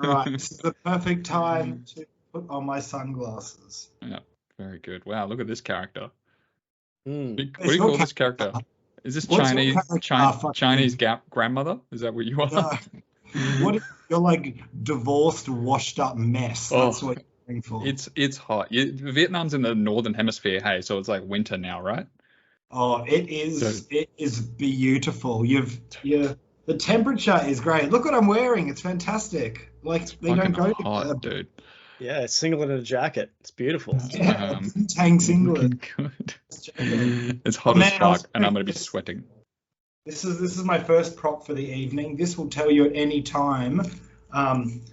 Right, this is the perfect time to put on my sunglasses. Yeah, very good. Wow, look at this character. Mm. What do you call this character? Is this What's your Chinese grandmother? Is that what you are? No. You're like divorced, washed up mess. That's what you're going for. It's hot. Vietnam's in the northern hemisphere, hey, so it's like winter now, right? Oh, it is. It is beautiful. The temperature is great. Look what I'm wearing. It's fantastic. Like they don't go hot, dude. Yeah, it's singlet and a jacket. It's beautiful. Yeah, tang singlet. Good. It's hot as fuck, and I'm gonna be sweating. This is my first prop for the evening. This will tell you at any time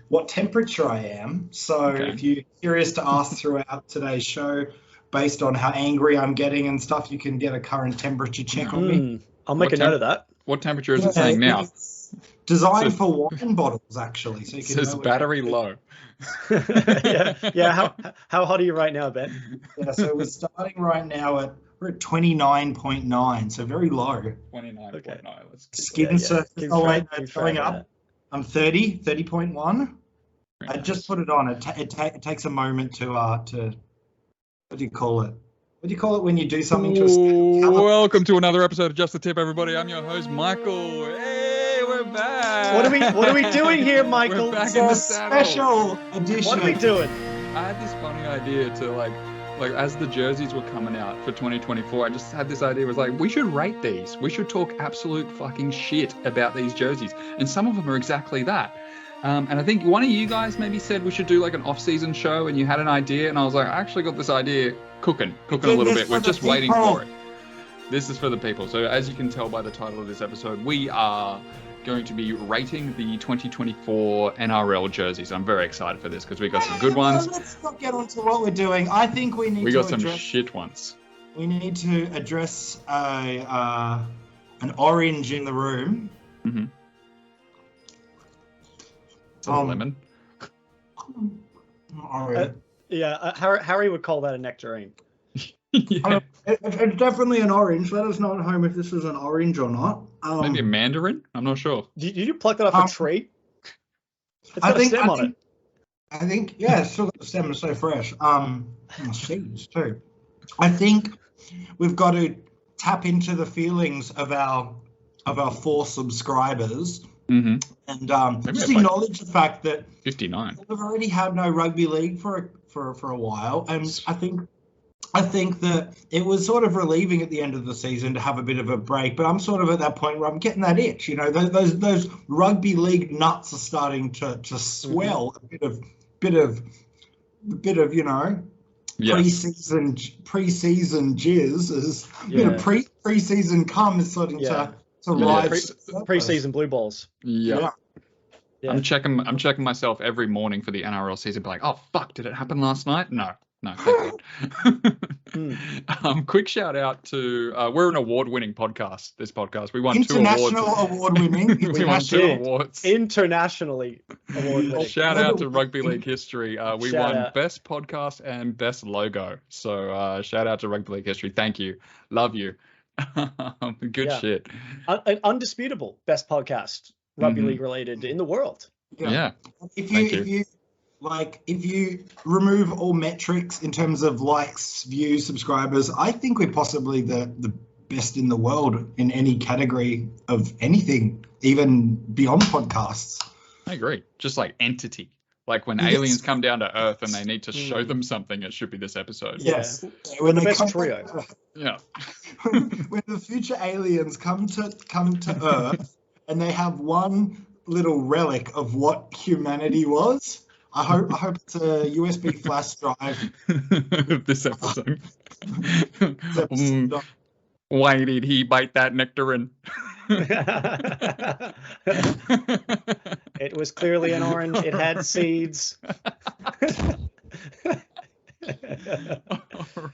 what temperature I am. So if you're curious to ask throughout today's show, based on how angry I'm getting and stuff, you can get a current temperature check on me. I'll make a note of that. What temperature is it saying now? It's designed for wine bottles, actually. So you can says battery low. Yeah. How hot are you right now, Ben? Yeah, so we're starting right now we're at 29.9, so very low. 29.9. Okay. Skin surface. It's going up. I'm 30.1. I just put it on. It takes a moment to what do you call it? What do you call it when you do something to a Welcome to another episode of Just the Tip, everybody. I'm your host, Michael. Hey, we're back. What are we doing here, Michael? We're back in the special edition. What are we doing? I had this funny idea to like as the jerseys were coming out for 2024, I just had this idea. It was like, we should rate these. We should talk absolute fucking shit about these jerseys. And some of them are exactly that. And I think one of you guys maybe said we should do like an off-season show, and you had an idea, and I was like, I actually got this idea cooking a little bit. We're just waiting for it. This is for the people. So as you can tell by the title of this episode, we are going to be rating the 2024 NRL jerseys. I'm very excited for this because we got some good ones. Let's not get on to what we're doing. I think we got some shit ones. We need to address an orange in the room. Mm-hmm. Lemon. Harry would call that a nectarine. Yeah. It's definitely an orange. Let us know at home if this is an orange or not. Maybe a mandarin? I'm not sure. Did you pluck that off a tree? It's got a stem on it. I think, yeah, it's still got the stem. It's so fresh. Seeds too. I think we've got to tap into the feelings of our 4 subscribers. Mm-hmm. And just acknowledge the fact that 59. We've already had no rugby league for a while, and I think that it was sort of relieving at the end of the season to have a bit of a break. But I'm sort of at that point where I'm getting that itch. You know, those rugby league nuts are starting to swell. Mm-hmm. a bit of you know. Yes. Preseason jizz is bit of preseason cum is starting to rise. Preseason blue balls. Yeah. I'm checking myself every morning for the NRL season. Be like, oh fuck, did it happen last night? No. Quick shout out to we're an award-winning podcast. This podcast, we won 2 awards. International award-winning. We won 2 awards. Internationally award-winning. Shout out to Rugby League history. We won Best Podcast and Best Logo. So shout out to Rugby League history. Thank you. Love you. Good shit. An undisputable best podcast rugby league related in the world. Yeah. If you remove all metrics in terms of likes, views, subscribers, I think we're possibly the best in the world in any category of anything, even beyond podcasts. I agree. Just like entity. Like when aliens come down to Earth and they need to show them something, it should be this episode. Yes. When the best trio. Yeah. When the future aliens come to Earth and they have one little relic of what humanity was, I hope it's a USB flash drive. This episode. Why did he bite that nectarine? It was clearly an orange. It had seeds. All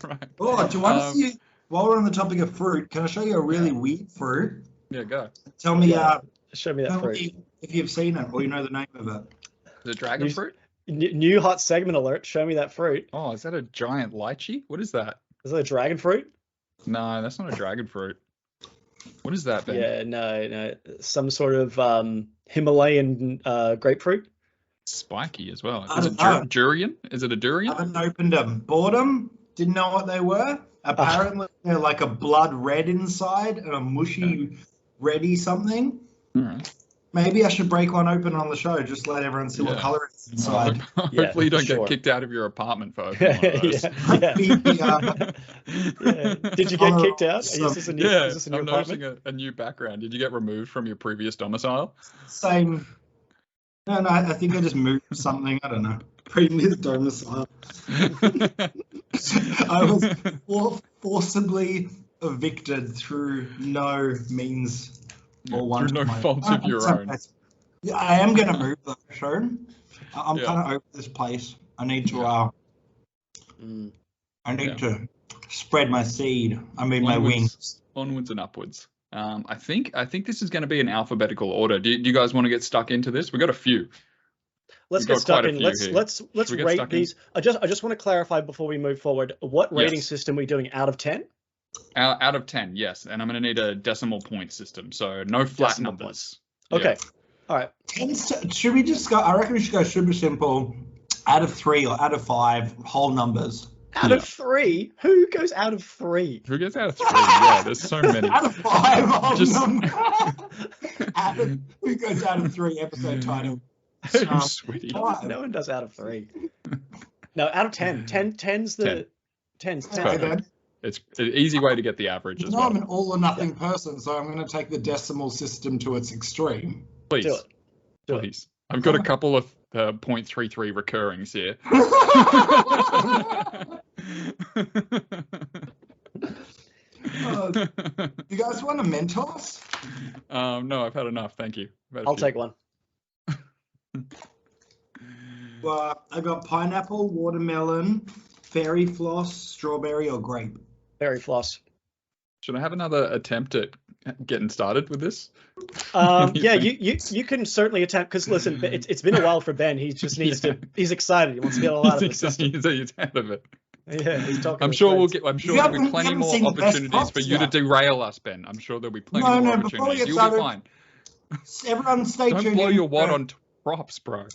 right. Oh, do you want to see? While we're on the topic of fruit, can I show you a really weird fruit? Yeah, go. Tell me. Show me that fruit. If you've seen it or you know the name of it. The dragon fruit? New hot segment alert. Show me that fruit. Oh, is that a giant lychee? What is that? Is that a dragon fruit? No, that's not a dragon fruit. What is that, Ben? Yeah, no. Some sort of Himalayan grapefruit. Spiky as well. I Is it don't know. durian? Is it a durian? I haven't opened them. Bought them. Didn't know what they were. Apparently, they're like a blood red inside and a mushy reddy something. All right. Maybe I should break one open on the show. Just let everyone see what color it's inside. Hopefully you don't get kicked out of your apartment for opening one of those. Did you get kicked out? Is this a new I'm apartment? noticing a new background. Did you get removed from your previous domicile? Same. No, I think I just moved something. I don't know. Previous domicile. I was forcibly evicted through no means or one. Through no fault of your own. Yeah, I am going to move though, Sharon. I'm kind of over this place. I need to. I need to spread my seed. I mean, my wings. Onwards and upwards. I think this is going to be an alphabetical order. Do you guys want to get stuck into this? We've got a few. Let's get stuck in. Let's rate these. I just want to clarify before we move forward. What rating system are we doing out of 10? Out of 10, yes. And I'm going to need a decimal point system, so no flat numbers. Okay. All right. Should we just go? I reckon we should go super simple. Out of 3 or out of 5, whole numbers. Out of 3? Who goes out of 3? Who gets out of 3? Yeah, there's so many. Out of 5, whole number. Who goes out of 3? Episode title. Sweetie. No one does out of 3. No, out of 10. 10's the 10's 10. It's an easy way to get the average as well. I'm an all or nothing person, so I'm going to take the decimal system to its extreme. Please. Do it. I've got a couple of 0.33 recurrings here. You guys want a Mentos? No, I've had enough. Thank you. I'll take one. Well, I got pineapple, watermelon, fairy floss, strawberry, or grape. Fairy floss. Should I have another attempt at getting started with this? Yeah, you can certainly attempt, because listen, it's been a while for Ben. He just needs to. He's excited. He wants to get a lot of this. He's out of it. Yeah, he's talking. I'm sure there'll be plenty more opportunities for you to derail us, Ben. I'm sure there'll be plenty more opportunities. You'll be fine. Everyone, stay tuned. Don't blow your wad on props, bro.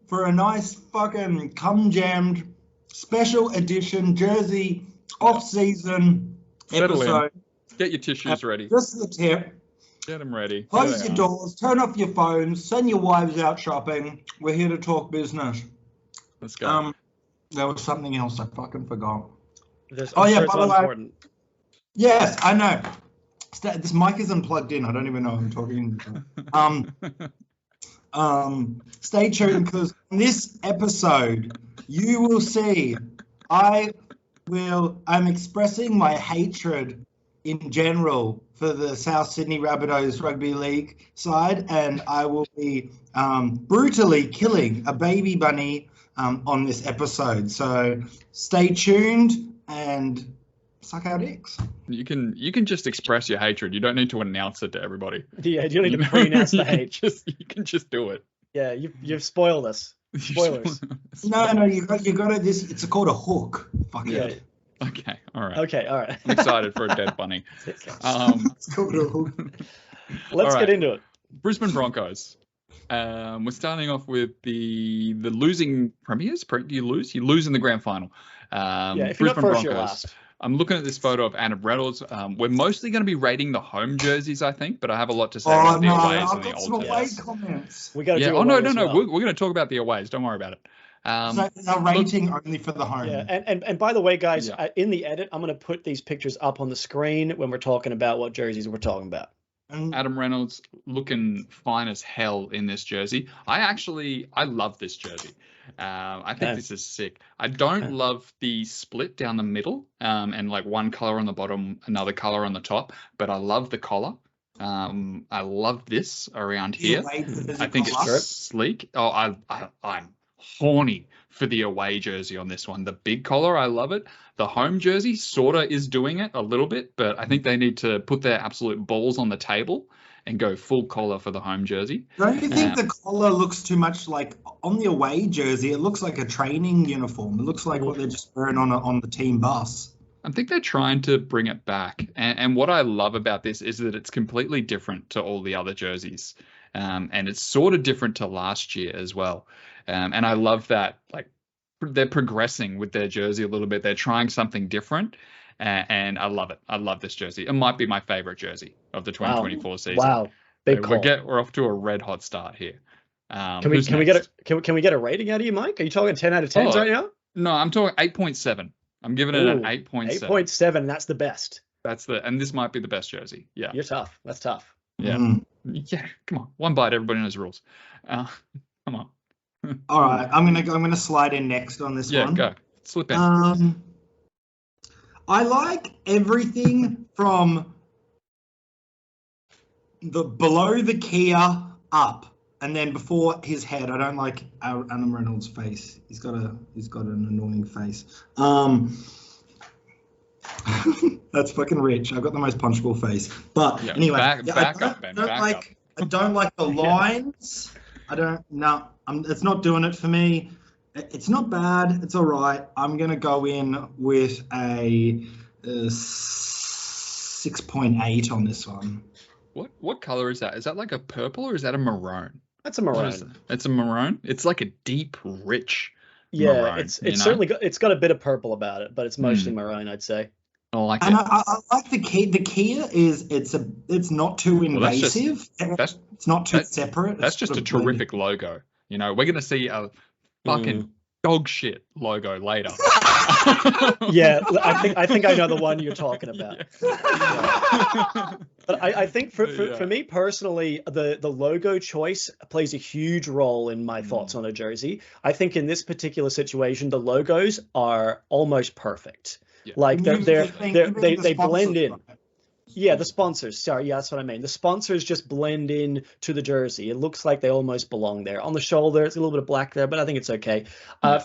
For a nice fucking cum-jammed special edition Jersey off-season episode. Get your tissues ready. Just the tip. Get them ready. Close your doors, turn off your phones, send your wives out shopping. We're here to talk business. Let's go. There was something else I fucking forgot. By the way. Yes, I know. This mic isn't plugged in. I don't even know what I'm talking about. Stay tuned, because in this episode, you will see I'm expressing my hatred in general for the South Sydney Rabbitohs rugby league side, and I will be brutally killing a baby bunny on this episode. So stay tuned and suck our dicks. You can just express your hatred. You don't need to announce it to everybody. Yeah, you don't need to pre-announce the hate. You can just do it. Yeah, you've spoiled us. Spoilers. No, you got to this. It's called a hook. Fuck it. Okay, all right. I'm excited for a dead bunny. It's called a hook. Let's get into it. Brisbane Broncos. We're starting off with the losing premiers. You lose in the grand final. If you're not first, you're last. I'm looking at this photo of Adam Reynolds. We're mostly going to be rating the home jerseys, I think, but I have a lot to say about the aways and the old jerseys. Comments. We got to do no. Well. We're going to talk about the aways. Don't worry about it. So a rating only for the home. Yeah, and by the way, guys, in the edit, I'm going to put these pictures up on the screen when we're talking about what jerseys we're talking about. Adam Reynolds looking fine as hell in this jersey. I love this jersey. I think this is sick. I don't love the split down the middle, and like one color on the bottom, another color on the top, but I love the collar. I love this around here. I think it's sleek. I'm horny for the away jersey on this one. The big collar, I love it. The home jersey sorta is doing it a little bit, but I think they need to put their absolute balls on the table and go full collar for the home jersey. Don't you think the collar looks too much like on the away jersey? It looks like a training uniform. It looks like what they're just wearing on the team bus. I think they're trying to bring it back. And what I love about this is that it's completely different to all the other jerseys. and it's sort of different to last year as well. And I love that, like, they're progressing with their jersey a little bit. They're trying something different, and I love it. I love this jersey. It might be my favorite jersey of the 2024 season. Wow, big call. We're off to a red hot start here. Can we get a rating out of you, Mike? Are you talking 10 out of 10 right now? No, I'm talking 8.7. I'm giving it an 8.7. 8.7. That's the best. And this might be the best jersey. Yeah, you're tough. That's tough. Yeah, yeah. Come on, one bite. Everybody knows the rules. Come on. All right, I'm gonna slide in next on this one. Yeah, go. Slip in. I like everything from the below the Kia up, and then before his head. I don't like Adam Reynolds' face. He's got an annoying face. That's fucking rich. I've got the most punchable face. But anyway, back up, Ben. I don't like the lines. It's not doing it for me. It's not bad. It's all right. I'm going to go in with a 6.8 on this one. What color is that? Is that like a purple or is that a maroon? That's a maroon. It's a maroon? It's like a deep, rich maroon. It's certainly it's got a bit of purple about it, but it's mostly maroon, I'd say. I like it. I like the Kia. The Kia it's not too invasive. It's not too separate. That's just a terrific logo. You know, we're going to see a fucking dog shit logo later. Yeah, I think I know the one you're talking about. Yeah. But I think for me personally, the logo choice plays a huge role in my thoughts on a jersey. I think in this particular situation, the logos are almost perfect. Yeah. Like they blend in. Yeah, the sponsors. Sorry, yeah, that's what I mean. The sponsors just blend in to the jersey. It looks like they almost belong there. On the shoulder, it's a little bit of black there, but I think it's okay.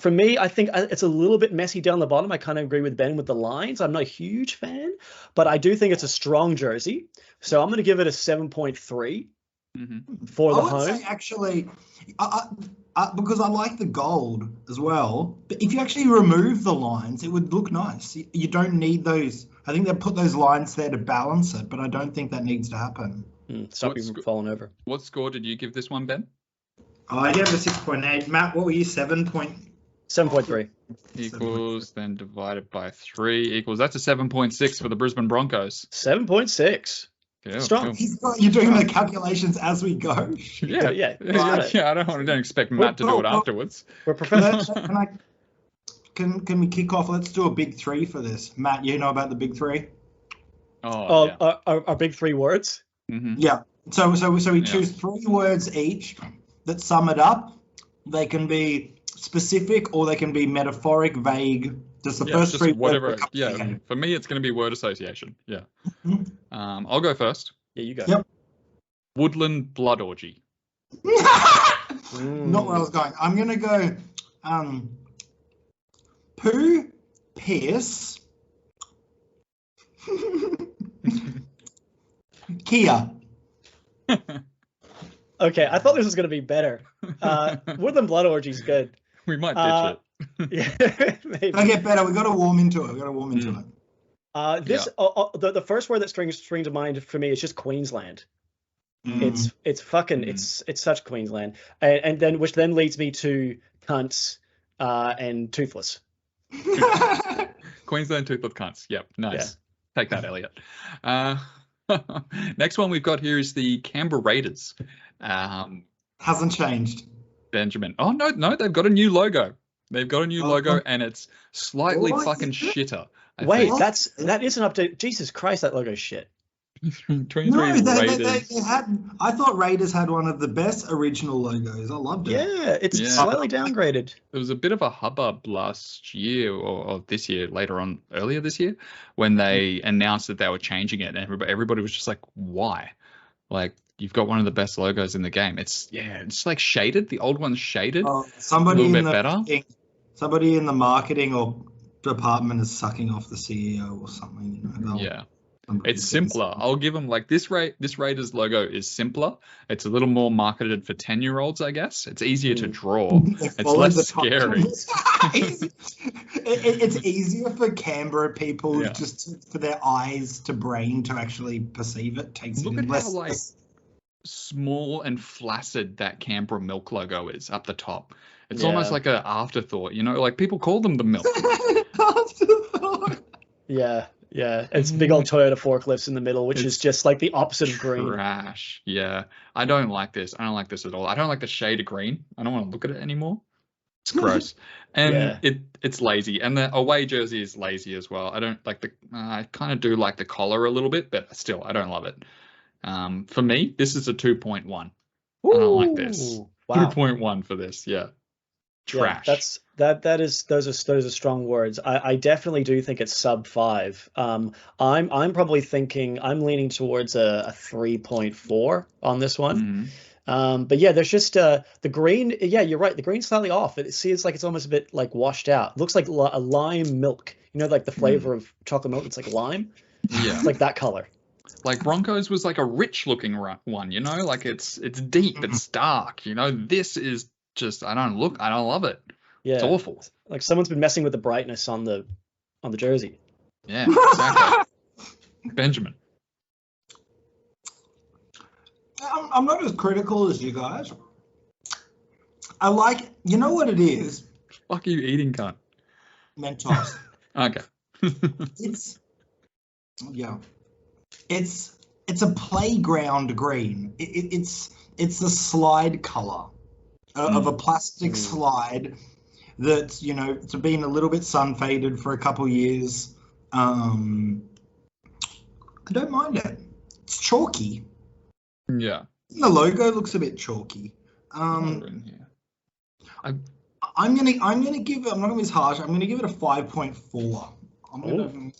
For me, I think it's a little bit messy down the bottom. I kind of agree with Ben with the lines. I'm not a huge fan, but I do think it's a strong jersey. So I'm going to give it a 7.3 for the home. I would say actually, because I like the gold as well. But if you actually remove the lines, it would look nice. You don't need those. I think they put those lines there to balance it, but I don't think that needs to happen. Stop you from falling over. What score did you give this one, Ben? I gave it a 6.8. Matt, what were you? 7.3. Equals, then divided by 3 equals. That's a 7.6 for the Brisbane Broncos. 7.6. Cool, strong. Cool. You're doing the calculations as we go. Yeah. I don't expect Matt to do it afterwards. We're professionals. Can we kick off? Let's do a big three for this. Matt, you know about the big three? Our big 3 words? Mm-hmm. Yeah. So we choose 3 words each that sum it up. They can be specific or they can be metaphoric, vague. Just the first 3 whatever. For me, it's going to be word association. Yeah. I'll go first. Yeah, you go. Yep. Woodland blood orgy. Not where I was going. I'm going to go poo, piss, Kia. Okay, I thought this was going to be better. Woodland blood orgy's good. We might ditch it. Yeah, maybe. It'll get better. We've got to warm into it. The first word that springs to mind for me is just Queensland. It's fucking it's such Queensland, and then which then leads me to cunts and toothless. Queensland toothless cunts. Yep, nice. Yeah. Take that, Elliot. Next one we've got here is the Canberra Raiders. Hasn't changed. Benjamin. Oh no, they've got a new logo. And it's slightly fucking shitter. Wait, that is an update. Jesus Christ, that logo's shit. 23 Raiders. They had. I thought Raiders had one of the best original logos. I loved it. Yeah, it's slightly downgraded. There was a bit of a hubbub last year or this year, earlier this year, when they announced that they were changing it, and everybody was just like, "Why?" Like, you've got one of the best logos in the game. It's like shaded. The old one's shaded. Somebody a little bit better. Somebody in the marketing or department is sucking off the CEO or something. Yeah. It's simpler. I'll give them this Raiders logo is simpler. It's a little more marketed for 10-year-olds, I guess. It's easier to draw. It's less scary. It's easier for Canberra people just for their eyes to brain to actually perceive it. Takes Look at less. how small and flaccid that Canberra milk logo is up the top. It's Yeah. almost like an afterthought, you know, like people call them the milk. Afterthought. Yeah, it's big old Toyota forklifts in the middle, which is It's just like the opposite of green. Trash. Yeah. I don't like this. I don't like this at all. I don't like the shade of green. I don't want to look at it anymore. It's gross. And Yeah. it's lazy. And the away jersey is lazy as well. I don't like I kind of do like the collar a little bit, but still, I don't love it. For me, this is a 2.1. I don't like this. Ooh, wow. 2.1 for this. Yeah. Trash. Yeah, those are strong words. I definitely do think it's sub 5. I'm probably thinking I'm leaning towards a 3.4 on this one. But yeah, there's just the green. Yeah, you're right. The green's slightly off. It seems like it's almost a bit like washed out. It looks like a lime milk. You know, like the flavor of chocolate milk. It's like lime. Yeah. It's like that color. Like Broncos was like a rich looking one, you know, like it's deep, it's dark, you know. This is just I don't love it. Yeah, it's awful. Like someone's been messing with the brightness on the jersey. Yeah, exactly. Benjamin. I'm not as critical as you guys. I like, you know what it is? Fuck you eating, cunt. Mentos. Okay. It's a playground green. It's a slide color of a plastic slide that's, you know, it's been a little bit sun faded for a couple years. I don't mind it. It's chalky. Yeah. The logo looks a bit chalky. I'm gonna give it. I'm not gonna be as harsh. I'm gonna give it a 5.4.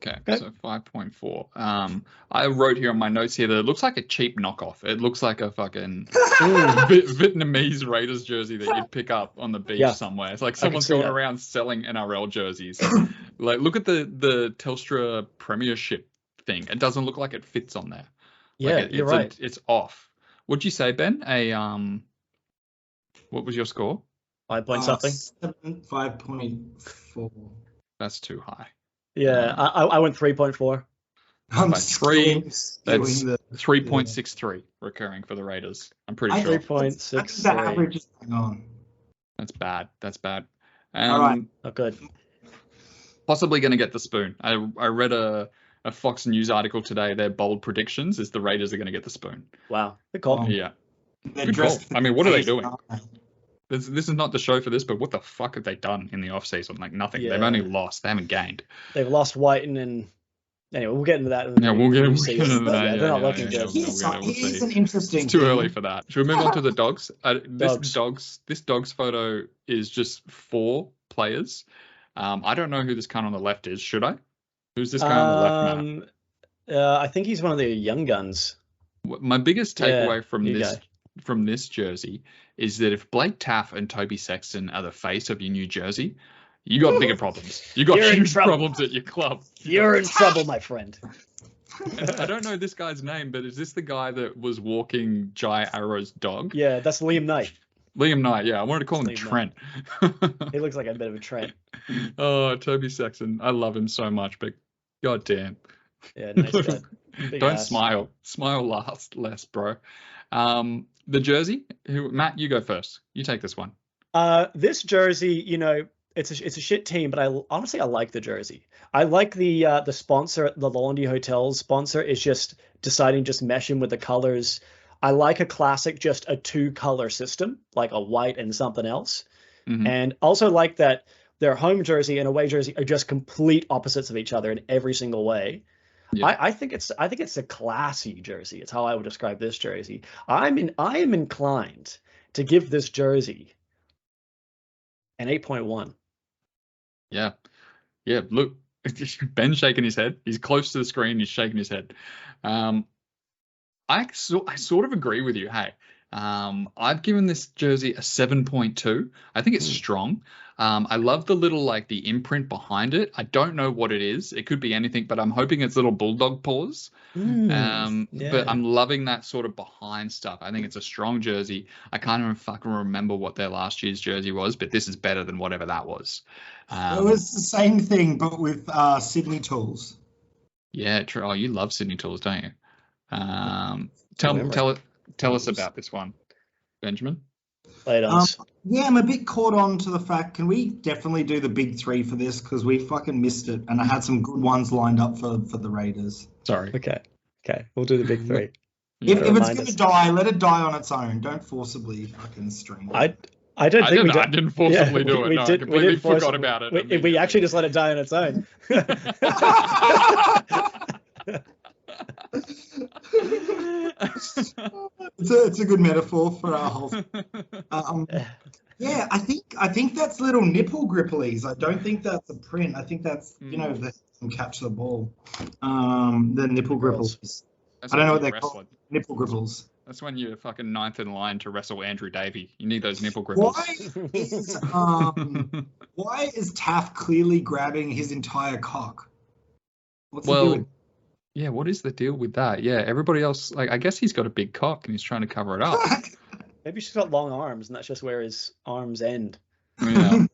Okay, so 5.4. I wrote here on my notes here that it looks like a cheap knockoff. It looks like a fucking Vietnamese Raiders jersey that you'd pick up on the beach somewhere. It's like someone's going around selling NRL jerseys. Like, look at the Telstra Premiership thing. It doesn't look like it fits on there. Yeah, like you're right. It's off. What'd you say, Ben? What was your score? 5 point something. 5.4. That's too high. Yeah, I went 3.4. I'm By 3. That's 3.63 recurring for the Raiders. I'm pretty sure. 3.63. The average is hang on. That's bad. All right. Not good. Possibly going to get the spoon. I read a Fox News article today. Their bold predictions is the Raiders are going to get the spoon. Wow. Good call. Yeah. They're Good call. dressed I mean, what are they doing? for This is not the show for this, but what the fuck have they done in the offseason? Like nothing. Yeah. They've only lost. They haven't gained. They've lost Whiten and anyway, we'll get into that. Yeah, we'll get into that. They're not looking good. Here's an interesting. It's too early for that. Should we move on to the dogs? Dogs. This dogs photo is just 4 players. I don't know who this cunt on the left is. Should I? Who's this guy on the left, Matt? I think he's one of the young guns. My biggest takeaway from this jersey is that if Blake Taff and Toby Sexton are the face of your new jersey, you got bigger problems. You got huge problems at your club. You're in trouble, my friend. I don't know this guy's name, but is this the guy that was walking Jai Arrow's dog? Yeah, that's Liam Knight. Liam Knight, yeah. I wanted to call him Liam Trent. He looks like a bit of a Trent. Oh, Toby Sexton. I love him so much, but goddamn. Yeah, nice guy. Don't smile. Smile less, bro. The jersey. Matt, you go first. You take this one. This jersey, you know, it's a shit team, but honestly I like the jersey. I like the sponsor, the Lolandi Hotels sponsor is just deciding just mesh in with the colors. I like a classic, just a 2-color system, like a white and something else. Mm-hmm. And also like that their home jersey and away jersey are just complete opposites of each other in every single way. Yeah. I think it's a classy jersey. It's how I would describe this jersey. I am inclined to give this jersey an 8.1. Yeah. Look, Ben's shaking his head. He's close to the screen. He's shaking his head. I sort of agree with you. Hey, I've given this jersey a 7.2. I think it's strong. I love the little, like, the imprint behind it. I don't know what it is. It could be anything, but I'm hoping it's little bulldog paws. Yeah. But I'm loving that sort of behind stuff. I think it's a strong jersey. I can't even fucking remember what their last year's jersey was, but this is better than whatever that was. It was the same thing, but with Sydney tools. Yeah, true. Oh, you love Sydney tools, don't you? Tell us about this one, Benjamin. Yeah, I'm a bit caught on to the fact, can we definitely do the big three for this? Because we fucking missed it, and I had some good ones lined up for the Raiders. Sorry. Okay, we'll do the big three. If it's going to die, let it die on its own. Don't forcibly fucking string it. I didn't forcibly do it. I completely forgot about it. We actually just let it die on its own. It's a good metaphor for our whole. Yeah, I think that's little nipple gripplies. I don't think that's a print. I think that's that can catch the ball. The nipple gripples. I don't know what they're called. Nipple gripples. That's when you're fucking ninth in line to wrestle Andrew Davey. You need those nipple gripples. Why is Taff clearly grabbing his entire cock? What's he doing? Yeah, what is the deal with that? Yeah, everybody else, I guess he's got a big cock and he's trying to cover it up. Maybe he's got long arms and that's just where his arms end. Yeah.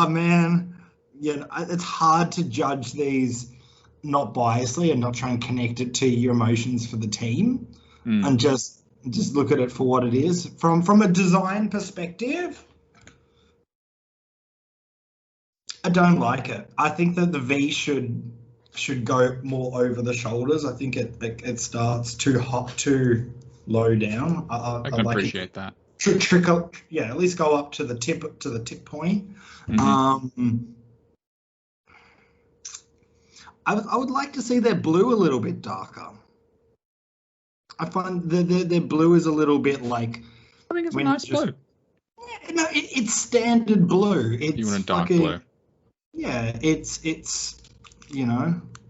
Man. Yeah, it's hard to judge these not biasly and not try and connect it to your emotions for the team and just look at it for what it is. From a design perspective, I don't like it. I think that the V should go more over the shoulders. I think it starts too low down. I can appreciate that. Trickle, yeah, at least go up to the tip point. I would like to see their blue a little bit darker. I find their blue is a little bit like. I think it's a nice blue. Yeah, no, it's standard blue. You want a dark blue? Yeah, it's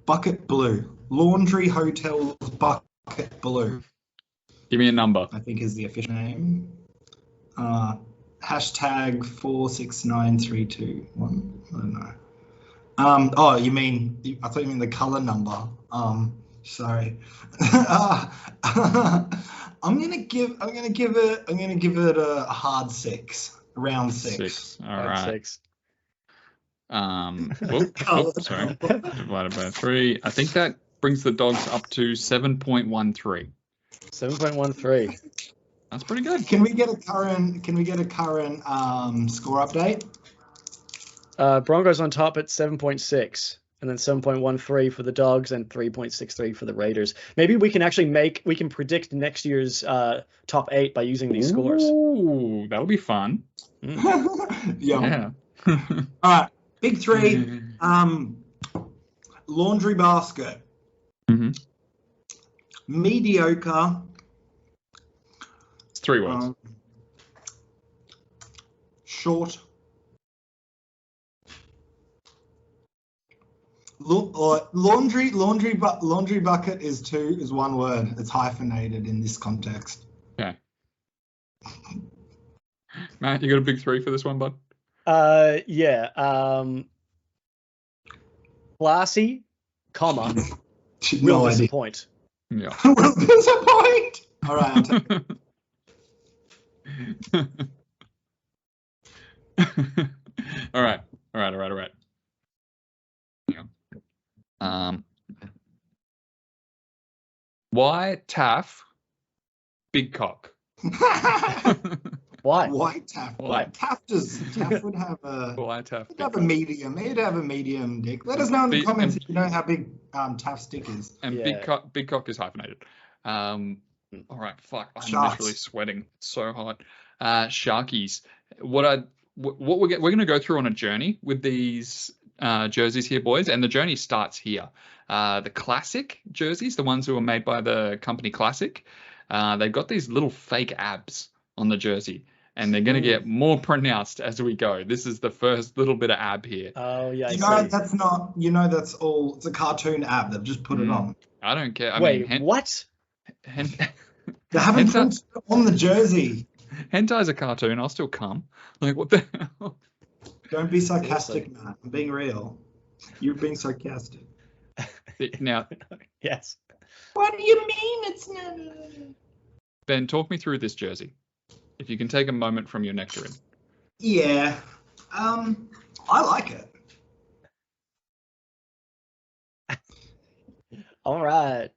bucket blue. Laundry Hotel bucket blue. Give me a number. I think is the official name. Hashtag 469321. I don't know. You mean? I thought you mean the color number. Sorry. I'm gonna give it a hard 6, round 6. All right. 6. Sorry. Divided by 3. I think that brings the Dogs up to 7.13. 7.13. That's pretty good. Can we get a current score update? Broncos on top at 7.6, and then 7.13 for the Dogs and 3.63 for the Raiders. Maybe we can actually predict next year's top 8 by using these scores. Ooh, that'll be fun. Yeah. All right, big 3. Laundry basket. Mediocre. It's 3 words. Short. Laundry bucket is 1 word. It's hyphenated in this context. Okay. Matt, you got a big 3 for this one, bud? Yeah. Classy, comma. Will disappoint. Yeah. Will disappoint. All right. I'll take it. All right. Why Taff? Big cock. Why? Why Taff? Why? Taff would have a. Why Taff? He'd have a medium. He'd have a medium dick. Let us know in the comments if you know how big Taff's dick is. And big cock is hyphenated. All right. Fuck. I'm literally sweating. It's so hot. Sharkies. We're going to go through on a journey with these jerseys here, boys, and the journey starts here. The classic jerseys, the ones who were made by the company Classic, they've got these little fake abs on the jersey, and they're going to get more pronounced as we go. This is the first little bit of ab here. Oh yeah, that's not. That's all. It's a cartoon ab. They've just put it on. I don't care. What? They haven't put it on the jersey. Hentai's a cartoon. I'll still come. Like, what the hell? Don't be sarcastic, Matt. I'm being real. You're being sarcastic. Now, yes. What do you mean it's not? Ben, talk me through this jersey. If you can take a moment from your nectarine. Yeah. I like it. All right.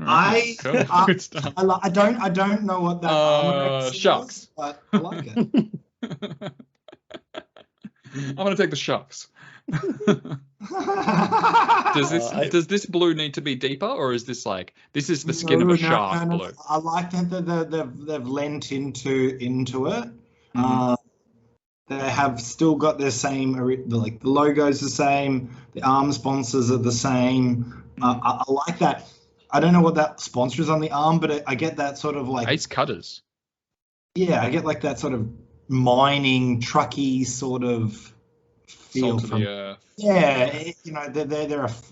I Cool. Good stuff. I don't know what that armor Sharks. is, but I like it. I'm gonna take the Sharks. Does this blue need to be deeper, or is this like this is the skin of a shark blue? I like that they've lent into it. They have still got their same, like the logo's the same, the arm sponsors are the same. I like that. I don't know what that sponsor is on the arm, but I get that sort of like Ace Cutters. Yeah, I get like that sort of mining, trucky sort of feel from the earth. Yeah,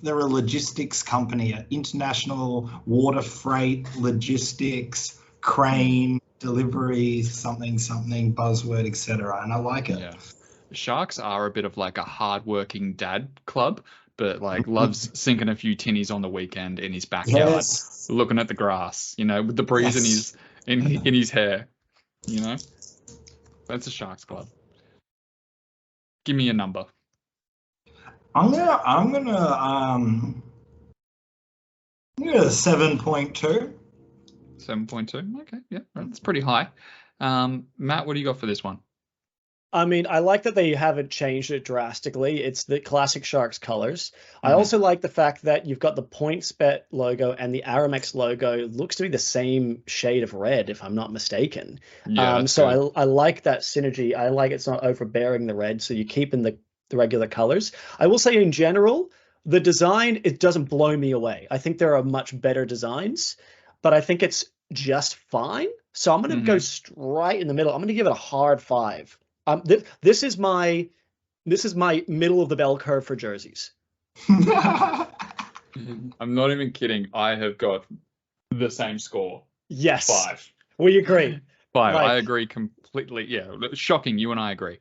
they're a logistics company, an international water freight logistics crane deliveries, something buzzword, etc. And I like it. Yeah, Sharks are a bit of like a hardworking dad club, but like loves sinking a few tinnies on the weekend in his backyard, looking at the grass, with the breeze in his hair. That's a Sharks club. Give me a number. I'm gonna 7.2. 7.2. Okay, yeah, that's pretty high. Matt, what do you got for this one? I mean, I like that they haven't changed it drastically. It's the classic Sharks colors. I also like the fact that you've got the PointsBet logo and the Aramex logo looks to be the same shade of red, if I'm not mistaken. Yeah, so I like that synergy. I like it's not overbearing the red, so you keep in the regular colors. I will say in general, the design, it doesn't blow me away. I think there are much better designs, but I think it's just fine. So I'm going to go straight in the middle. I'm going to give it a hard 5. This is my middle of the bell curve for jerseys. I'm not even kidding. I have got the same score. Yes. 5. We agree. 5. I agree completely. Yeah, shocking. You and I agree.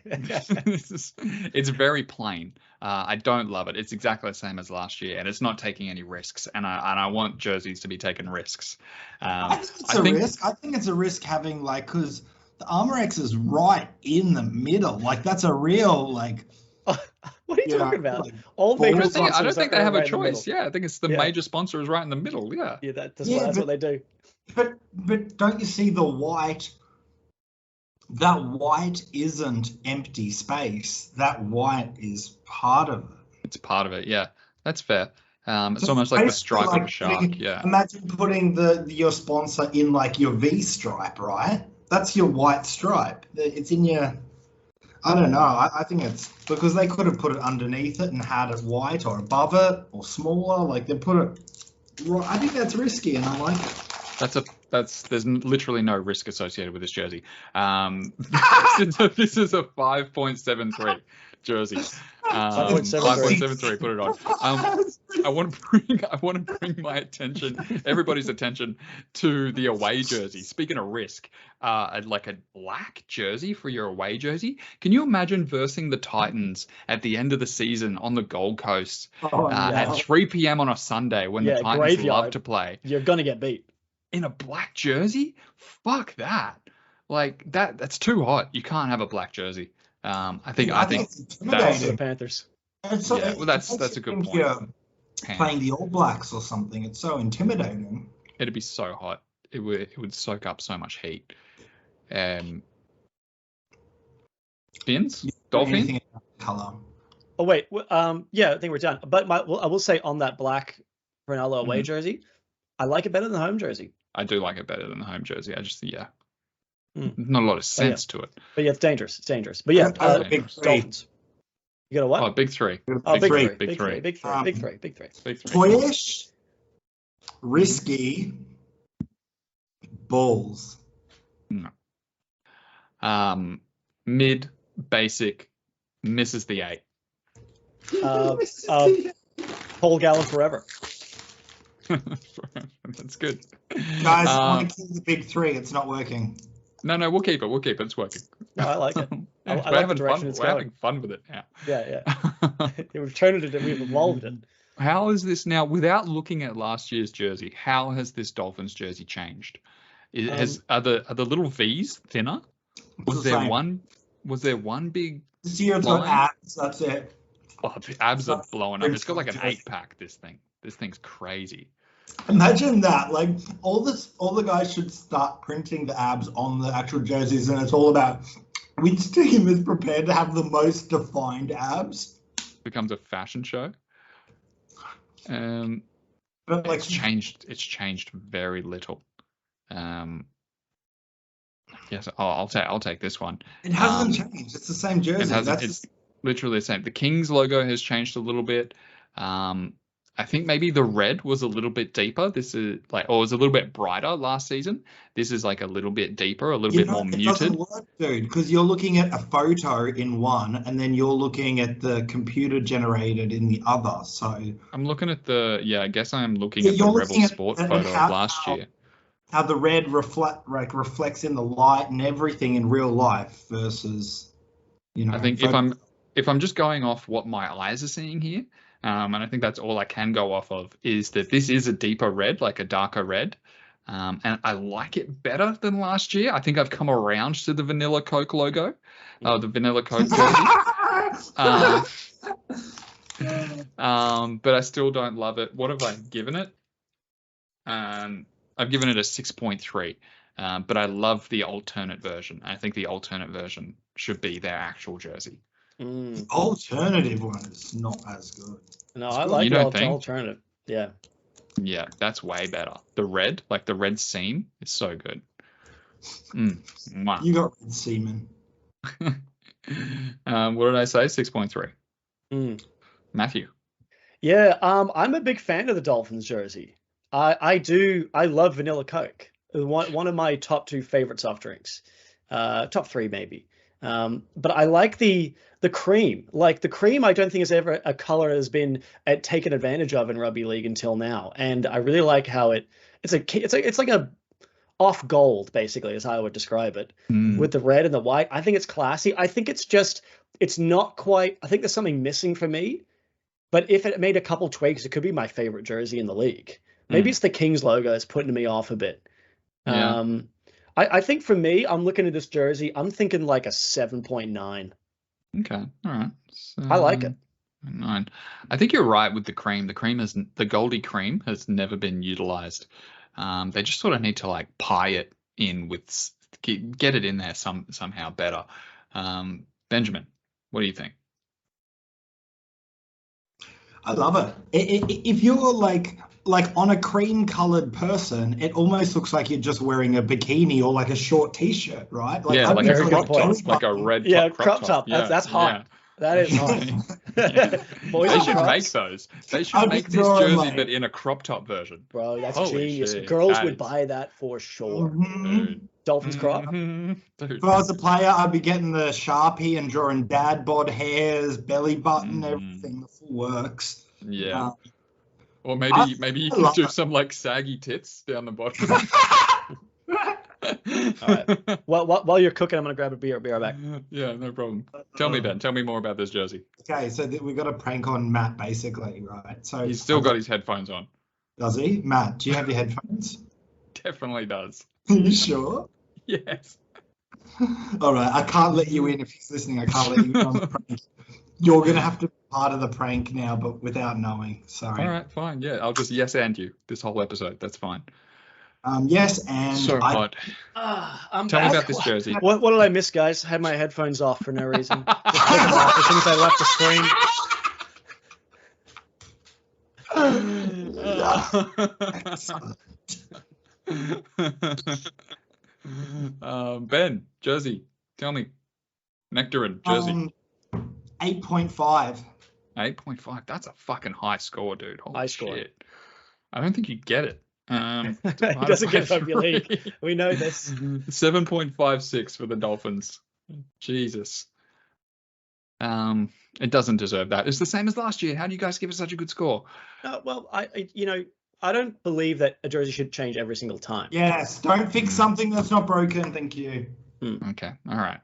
It's very plain. I don't love it. It's exactly the same as last year, and it's not taking any risks. And I want jerseys to be taking risks. I think it's a risk. I think it's a risk having because the Armorex is right in the middle. Like that's a real like. What are you talking about? Like, all major sponsors. I don't think they have a choice. Yeah, I think it's the major sponsor is right in the middle. Yeah. Yeah, that's what they do. But don't you see the white? That white isn't empty space. That white is part of it. It's part of it. Yeah, that's fair. It's almost like the stripe of a shark. Yeah. Imagine putting your sponsor in like your V stripe, right? That's your white stripe. It's in your. I don't know. I think it's because they could have put it underneath it and had it white or above it or smaller. Like they put it. I think that's risky, and I like it. There's literally no risk associated with this jersey. This is a 5.73 jersey. 5.73. Put it on. I want to bring my everybody's attention to the away jersey. Speaking of risk, like a black jersey for your away jersey. Can you imagine versing the Titans at the end of the season on the Gold Coast at 3 p.m. on a Sunday when the Titans graveyard. love to play? You're gonna get beat. In a black jersey? Fuck that. Like that's too hot. You can't have a black jersey. I think that's the Panthers. That's a good point. You're playing the All Blacks or something. It's so intimidating. It'd be so hot. It would soak up so much heat. Fins? Dolphins? Color. Oh wait, yeah, I think we're done. But I will say on that black Ronaldo away jersey, I like it better than the home jersey. I do like it better than the home jersey. I just not a lot of sense to it. But yeah, it's dangerous. It's dangerous. But yeah, Dolphins. You got a what? Oh, big 3. Big three. Boyish, risky, Bulls. No. Mid, basic, misses the 8. Paul Gallen forever. That's good. Guys, I want to keep the big 3. It's not working. No, we'll keep it. It's working. No, I like it. I we're like the direction it's going. having fun with it now. Yeah. We've turned it. We've evolved it. How is this now? Without looking at last year's jersey, how has this Dolphins jersey changed? Are the little V's thinner? Was there one big? This year it's got abs. That's it. Oh, the abs are blowing up. It's got like an 8-pack. This thing's crazy. Imagine that. Like all the guys should start printing the abs on the actual jerseys, and it's all about which team is prepared to have the most defined abs. Becomes a fashion show. But like It's changed very little. Yes, I'll take this one. it hasn't changed. It's the same jersey. It's literally the same. The Kings logo has changed a little bit. I think maybe the red was a little bit deeper. This is like, or it was a little bit brighter last season. This is like a little bit deeper, a little bit more muted. It doesn't work, dude, because you're looking at a photo in one, and then you're looking at the computer generated in the other. So I'm looking at I guess I'm looking at the Rebel Sport photo of last year. How the red reflects in the light and everything in real life versus, I think if I'm just going off what my eyes are seeing here, and I think that's all I can go off of, is that this is a deeper red, like a darker red. And I like it better than last year. I think I've come around to the Vanilla Coke logo, the Vanilla Coke jersey. But I still don't love it. What have I given it? I've given it a 6.3. But I love the alternate version. I think the alternate version should be their actual jersey. The alternative one is not as good. No, I like the alternative. Yeah. Yeah, that's way better. The red, like the red seam, is so good. You got red semen. What did I say? 6.3. Matthew. Yeah, I'm a big fan of the Dolphins jersey. I love Vanilla Coke. One of my top 2 favorite soft drinks. Top 3 maybe. But I like the cream. Like the cream, I don't think is ever a color has been taken advantage of in rugby league until now. And I really like how it's like a off gold, basically, is how I would describe it. With the red and the white. I think it's classy. I think it's not quite, I think there's something missing for me. But if it made a couple tweaks, it could be my favorite jersey in the league. Maybe it's the Kings logo is putting me off a bit. Yeah. I think for me, I'm looking at this jersey, I'm thinking like a 7.9. Okay, all right. I like it. 9. I think you're right with the cream. The Goldie cream has never been utilized. They just sort of need to like pie it in with, get it in there somehow better. Benjamin, what do you think? I love it. If you're like on a cream colored person, it almost looks like you're just wearing a bikini or like a short t-shirt, right? Like a red crop top. That's hot. Yeah. That is hot. Boys, they should make those. They should make this jersey, but in a crop top version. Bro, that's genius. Shit. Girls would buy that for sure. Dolphins crop. If I was a player, I'd be getting the Sharpie and drawing dad bod hairs, belly button, everything, the full works. Yeah. Or maybe you could do some like saggy tits down the bottom. All right. Well, while you're cooking, I'm gonna grab a beer. Be right back. Yeah, no problem. Tell me, Ben. Tell me more about this jersey. Okay, so we've got a prank on Matt, basically, right? So he's still got his headphones on. Does he? Matt, do you have your headphones? Definitely does. Are you sure? Yes. All right, I can't let you in if he's listening. I can't let you in on the prank. You're gonna have to be part of the prank now, but without knowing. Sorry. All right, fine. Yeah, I'll just yes and you this whole episode. That's fine. Yes, and so hot. Tell me about this jersey. What did I miss, guys? I had my headphones off for no reason. Just took them off as soon as I left the screen. Ben, jersey. Tell me. Nectarine, jersey. 8.5. 8.5. That's a fucking high score, dude. Holy score. Shit. I don't think you'd get it. He doesn't get rugby league. We know this. 7.56 for the Dolphins. Jesus. It doesn't deserve that. It's the same as last year. How do you guys give it such a good score? Well, I don't believe that a jersey should change every single time. Yes, don't fix something that's not broken. Thank you. Okay, all right.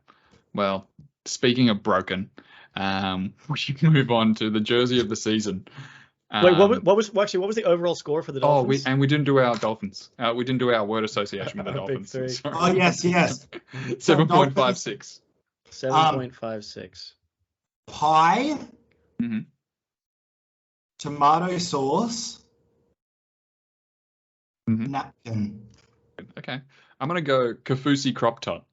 Well, speaking of broken, we should move on to the jersey of the season. Wait, what was the overall score for the Dolphins? We didn't do our Dolphins. We didn't do our word association with the Dolphins. Oh, yes. 7.56. 7.56. Pie. Tomato sauce. napkin. Okay. I'm going to go Kaufusi crop top.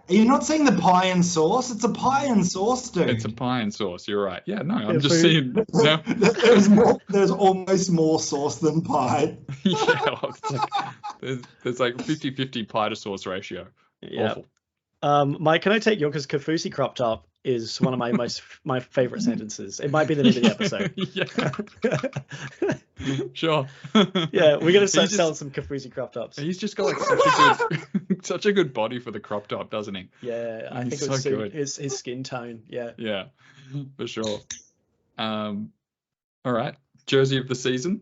Are you not saying the pie and sauce? It's a pie and sauce, dude. It's a pie and sauce. You're right. Yeah, no, I'm just saying. No. There's almost more sauce than pie. Yeah, there's like 50-50 pie to sauce ratio. Yeah. Awful. Mike, can I take your, because Kaufusi crop top is one of my favorite sentences. It might be the name of the episode. Yeah. Sure. Yeah, we're gonna start selling some Kaufusi crop tops. He's just got like such a good body for the crop top, doesn't he? Yeah, I think He's it would so suit good. his skin tone. Yeah. Yeah, for sure. All right, jersey of the season.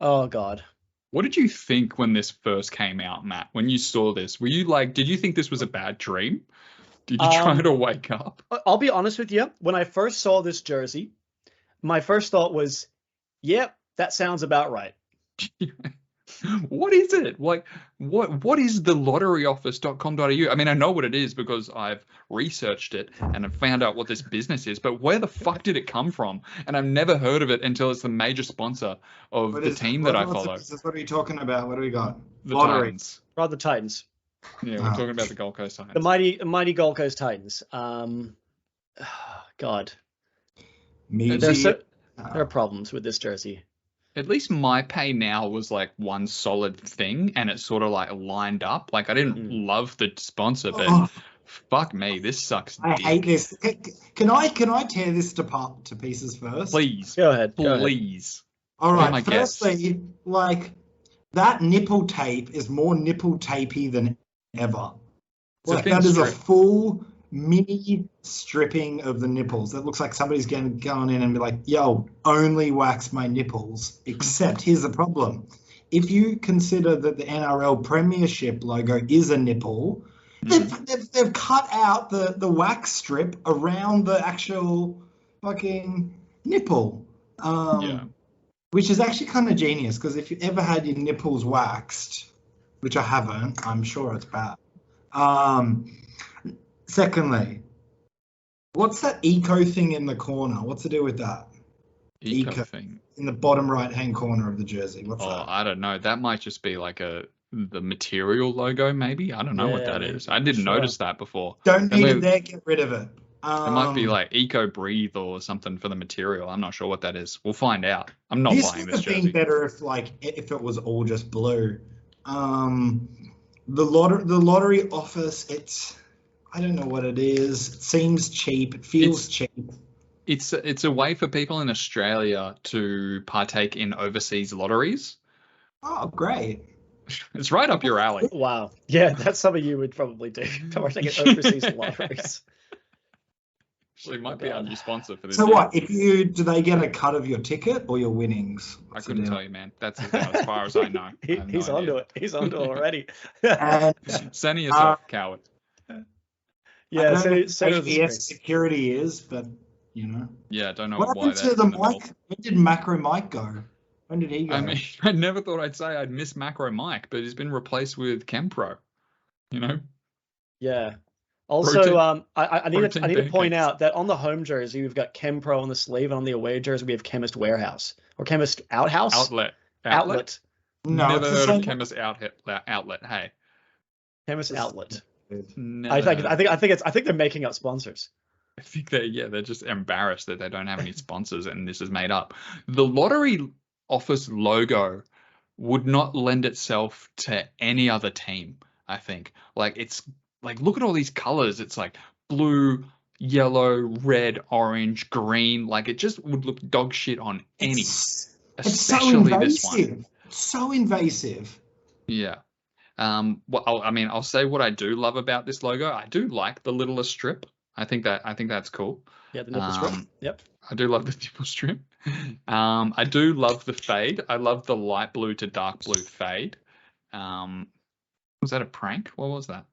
Oh God. What did you think when this first came out, Matt? When you saw this, were you like, did you think this was a bad dream? Did you try to wake up? I'll be honest with you. When I first saw this jersey, my first thought was, yep, that sounds about right. What is it? Like, what is the lotteryoffice.com.au? I mean, I know what it is because I've researched it and I've found out what this business is, but where the fuck did it come from? And I've never heard of it until it's the major sponsor of the team that I follow. What are you talking about? What do we got? The Lottery. Titans. Rather Titans. Yeah, we're talking about the Gold Coast Titans. The mighty Gold Coast Titans. God. There are problems with this jersey. At least my pay now was like one solid thing, and it sort of like lined up. Like I didn't love the sponsor, but fuck me, this sucks. I hate this. Can I tear this to pieces first? Please, go ahead. Please. All right. Firstly, like that nipple tape is more nipple tapey than ever. Like that is a full mini stripping of the nipples. That looks like somebody's going in and be like, yo, only wax my nipples. Except here's the problem. If you consider that the NRL Premiership logo is a nipple, they've cut out the wax strip around the actual fucking nipple. Which is actually kind of genius, because if you ever had your nipples waxed, which I haven't, I'm sure it's bad. Secondly, what's that eco thing in the corner? What's to do with that? Eco thing? In the bottom right-hand corner of the jersey. What's that? I don't know. That might just be like the material logo, maybe? I don't know what that is. I didn't notice that before. Don't need it there, get rid of it. It might be like Eco Breathe or something for the material. I'm not sure what that is. We'll find out. I'm not buying this jersey. This would have been better if it was all just blue. The lottery office, I don't know what it is. It seems cheap. It feels cheap. It's a way for people in Australia to partake in overseas lotteries. Oh, great. It's right up your alley. Wow. Yeah, that's something you would probably do. Partake in overseas lotteries. Actually, it might be our new sponsor for this. So what? Do they get a cut of your ticket or your winnings? I couldn't tell you, man. That's about as far as I know. He's onto it. He's onto it already. Sending us up, coward. Yeah, security is, but you know. Yeah, I don't know what happened to the Mike. When did Macro Mike go? When did he go? I mean, I never thought I'd say I'd miss Macro Mike, but he's been replaced with Chempro. You know. Yeah. Also, I need to point out that on the home jersey we've got Chempro on the sleeve, and on the away jersey we have Chemist Warehouse or Chemist Outhouse. Outlet. No, never heard of Chemist Outlet. Hey. Chemist Outlet. No. I think they're making up sponsors. I think they're just embarrassed that they don't have any sponsors and this is made up. The lottery office logo would not lend itself to any other team, I think. Like it's like, look at all these colors. It's like blue, yellow, red, orange, green. Like it just would look dog shit on any, especially this one. It's so invasive. Yeah. I'll say what I do love about this logo. I do like the little strip. I think that's cool. Yeah, the nipple strip. Yep. I do love the nipple strip. I do love the fade. I love the light blue to dark blue fade. Was that a prank? What was that?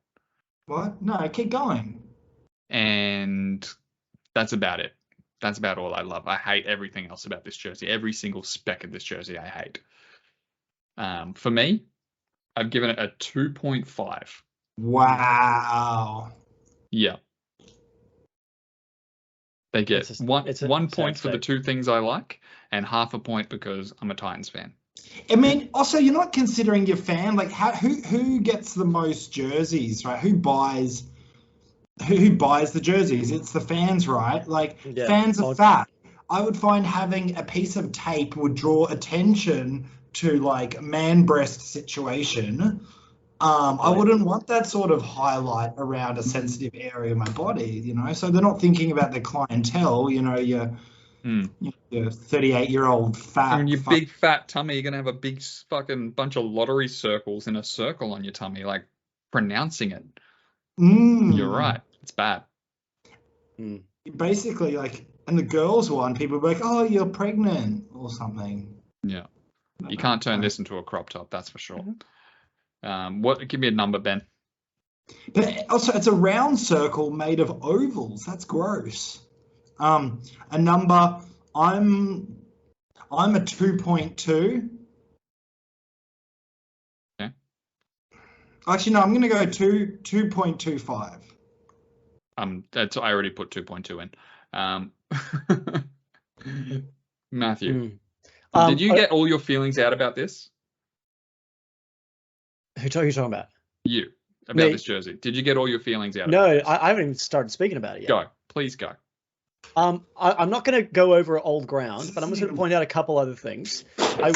What? No, keep going. And that's about it. That's about all I love. I hate everything else about this jersey. Every single speck of this jersey I hate. For me, I've given it a 2.5. Wow. Yeah. They get one point for the two things I like and half a point because I'm a Titans fan. I mean, also you're not considering your fan. Like, who gets the most jerseys, right? Who buys the jerseys? It's the fans, right? Like, Yeah. fans are fat. I would find having a piece of tape would draw attention to like man breast situation. I wouldn't want that sort of highlight around a sensitive area of my body, you know. So they're not thinking about the clientele, you know. Your 38-year-old fat. And your big fat tummy, you're gonna have a big fucking bunch of lottery circles in a circle on your tummy, like pronouncing it. You're right. It's bad. Basically, like, and the girls one, people be like, "Oh, you're pregnant" or something. Yeah, you can't turn this into a crop top, that's for sure. What? Give me a number, Ben. But also, it's a round circle made of ovals. That's gross. A number. I'm a 2.2. Okay. Actually, no, I'm going to go 2.25. I already put 2.2 in. Matthew, did you get all your feelings out about this? Who are you talking about? You. About this jersey. Did you get all your feelings out? No, about this? I haven't even started speaking about it yet. Go. Please go. I'm not going to go over old ground, but I'm just going to point out a couple other things. I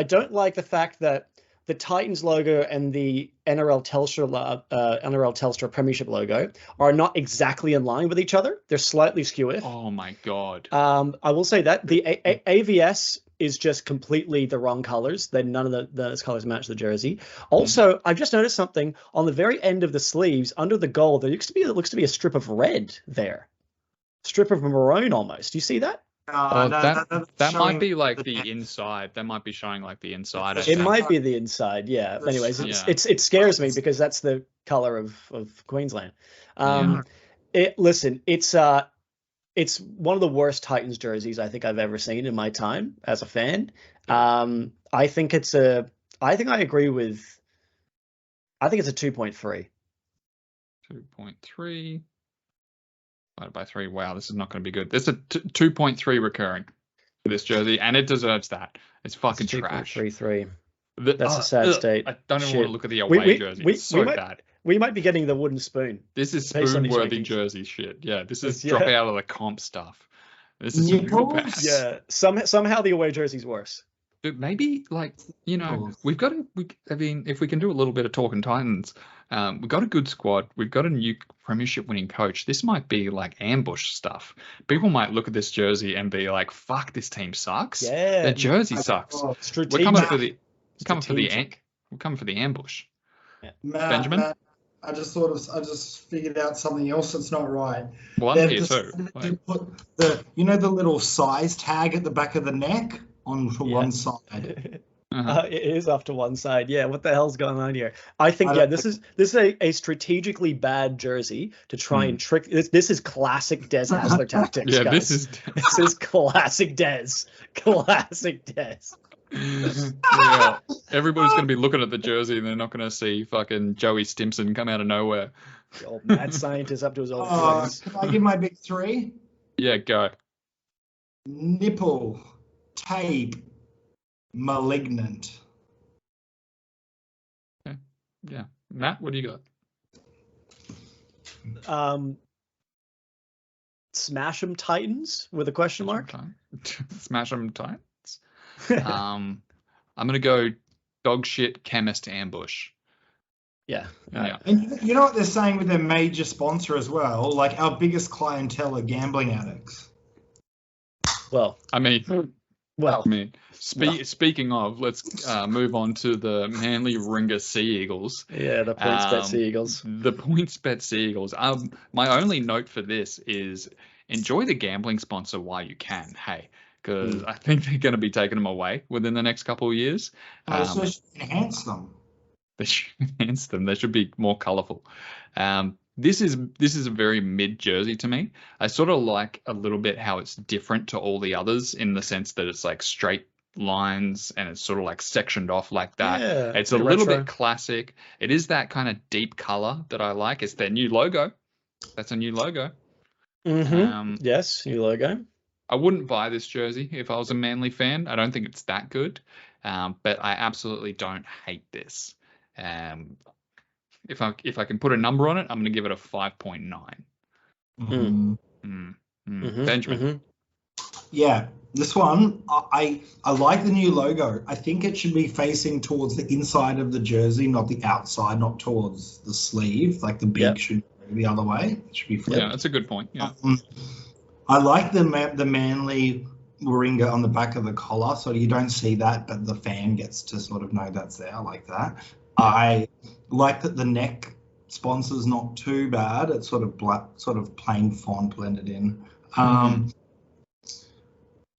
don't like the fact that the Titans logo and the NRL Telstra Premiership logo are not exactly in line with each other. They're slightly skewed. Oh my god. I will say that the AVS is just completely the wrong colors. Then none of those colors match the jersey. Also, I've just noticed something on the very end of the sleeves, under the gold. There looks to be a strip of red there, strip of maroon almost. Do you see that? That might be like the inside. That might be showing like the inside. It might be the inside. Yeah. Anyways, it scares me because that's the color of Queensland. Listen, it's one of the worst Titans jerseys I think I've ever seen in my time as a fan. I think I agree with. I think it's a 2.3. 2.3 divided by 3. Wow, this is not going to be good. There's a 2.3 recurring for this jersey, and it deserves that. It's fucking trash. 2.33. That's a sad state. I don't even want to look at the away jersey. It's so bad. We might be getting the wooden spoon. This is spoon-worthy jersey shit. Yeah, this is drop out of the comp stuff. This is bad. Yeah, somehow the away jersey's worse. But maybe, like, you know, I mean, if we can do a little bit of talking Titans, we've got a good squad. We've got a new premiership winning coach. This might be like ambush stuff. People might look at this jersey and be like, fuck, this team sucks. Yeah. Their jersey sucks. We're coming for the ambush. Yeah. Benjamin? Matt, I just figured out something else that's not right. Well, I'm here too. To put the little size tag at the back of the neck onto one side. It is off to one side. Yeah, what the hell's going on here? I think this is a strategically bad jersey to try and trick. This is classic Des Hasler tactics. Yeah, guys. this is classic Des. Classic Des. Yeah, everybody's going to be looking at the jersey and they're not going to see fucking Joey Stimson come out of nowhere. The old mad scientist up to his old friends. Can I give my big three? Yeah, go. Nipple, tape, malignant. Okay. Yeah. Matt, what do you got? Smash 'em Titans with a question mark? Smash 'em Titans? I'm gonna go dog shit chemist ambush. Yeah. And you know what they're saying with their major sponsor as well? Like, our biggest clientele are gambling addicts. Well, speaking of, let's move on to the Manly Ringer Sea Eagles. Yeah, the PointsBet Sea Eagles. The PointsBet Sea Eagles. My only note for this is enjoy the gambling sponsor while you can. Hey. Because I think they're going to be taking them away within the next couple of years. So they should enhance them. They should enhance them. They should be more colourful. This is a very mid jersey to me. I sort of like a little bit how it's different to all the others in the sense that it's like straight lines and it's sort of like sectioned off like that. Yeah, it's a little bit classic. It is that kind of deep colour that I like. It's their new logo. That's a new logo. Mm-hmm. Yes, new logo. I wouldn't buy this jersey if I was a Manly fan. I don't think it's that good. but I absolutely don't hate this. If I can put a number on it, I'm going to give it a 5.9. Benjamin. Yeah, this one, I like the new logo. I think it should be facing towards the inside of the jersey, not the outside, not towards the sleeve. Like the beak should go the other way. It should be flipped. Yeah, that's a good point. Yeah. I like the Manly Warringah on the back of the collar, so you don't see that, but the fan gets to sort of know that's there. I like that. I like that the neck sponsor's not too bad. It's sort of black, sort of plain font blended in.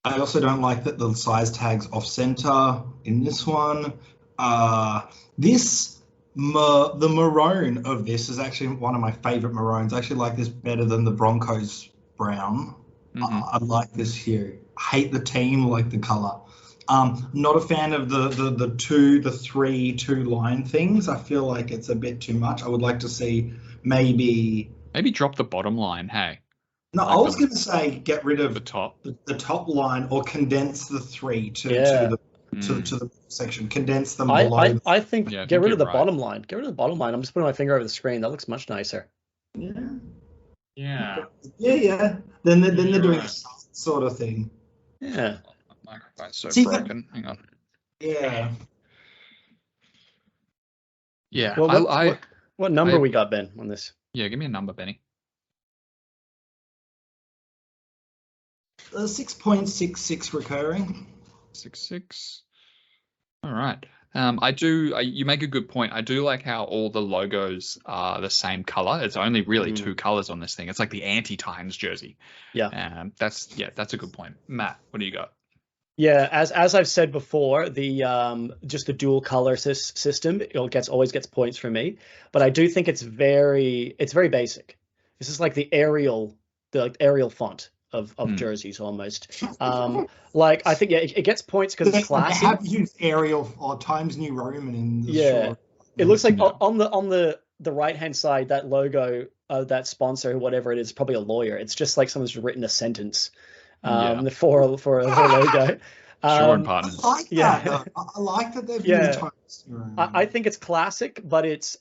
I also don't like that the size tag's off center in this one. The maroon of this is actually one of my favorite maroons. I actually like this better than the Broncos brown. I like this hue. Hate the team, like the color. Not a fan of the 3 2-line things. I feel like it's a bit too much. I would like to see maybe drop the bottom line. Hey. No, I was going to say get rid of the top line, or condense the 3 to the section. Condense them below. I think get rid of the bottom line. Get rid of the bottom line. I'm just putting my finger over the screen. That looks much nicer. Yeah. Then they're doing a sort of thing. Yeah. My microphone's so broken. Hang on. Yeah. Yeah. Well, what number we got, Ben, on this? Yeah, give me a number, Benny. 6.66 recurring. 6.6. All right. You make a good point. I do like how all the logos are the same color. It's only really 2 colors on this thing. It's like the anti-Titans jersey. Yeah. That's a good point. Matt, what do you got? Yeah, as I've said before, the just the dual color system always gets points for me. But I do think it's very basic. This is like the Arial font of jerseys almost. Like I think it gets points because it's classy. They have used Arial or Times New Roman in the short. It looks like on the right hand side, that logo, that sponsor, whatever it is, probably a lawyer. It's just like someone's written a sentence for a logo. Shaw and Partners. I like that. I like that they've used Times New Roman. I think it's classic, but it's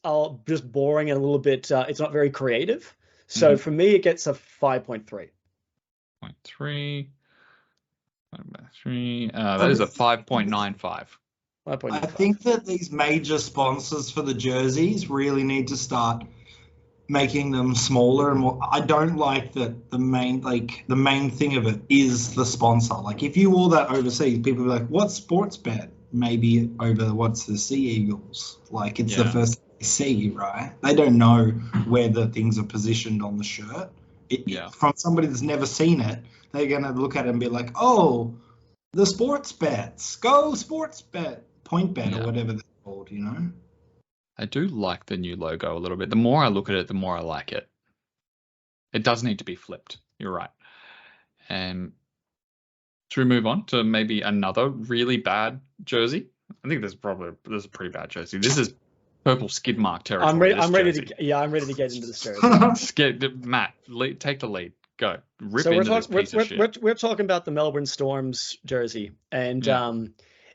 just boring and a little bit. It's not very creative. So for me, it gets a 5.3. 0.3. That is a 5.95. I think that these major sponsors for the jerseys really need to start making them smaller and more. I don't like that the main thing of it is the sponsor. Like if you wore that overseas, people would be like, "What sports bet?" Maybe over what's the Sea Eagles? Like it's the first thing they see, right? They don't know where the things are positioned on the shirt. From somebody that's never seen it, they're going to look at it and be like, "Oh, the sports bets. Go sports bet, point bet," or whatever they're called, you know? I do like the new logo a little bit. The more I look at it, the more I like it. It does need to be flipped. You're right. Should we move on to maybe another really bad jersey? I think this is a pretty bad jersey. This is purple skid mark territory. I'm ready to get into this jersey. Matt, take the lead. Go. We're talking about the Melbourne Storm's jersey, and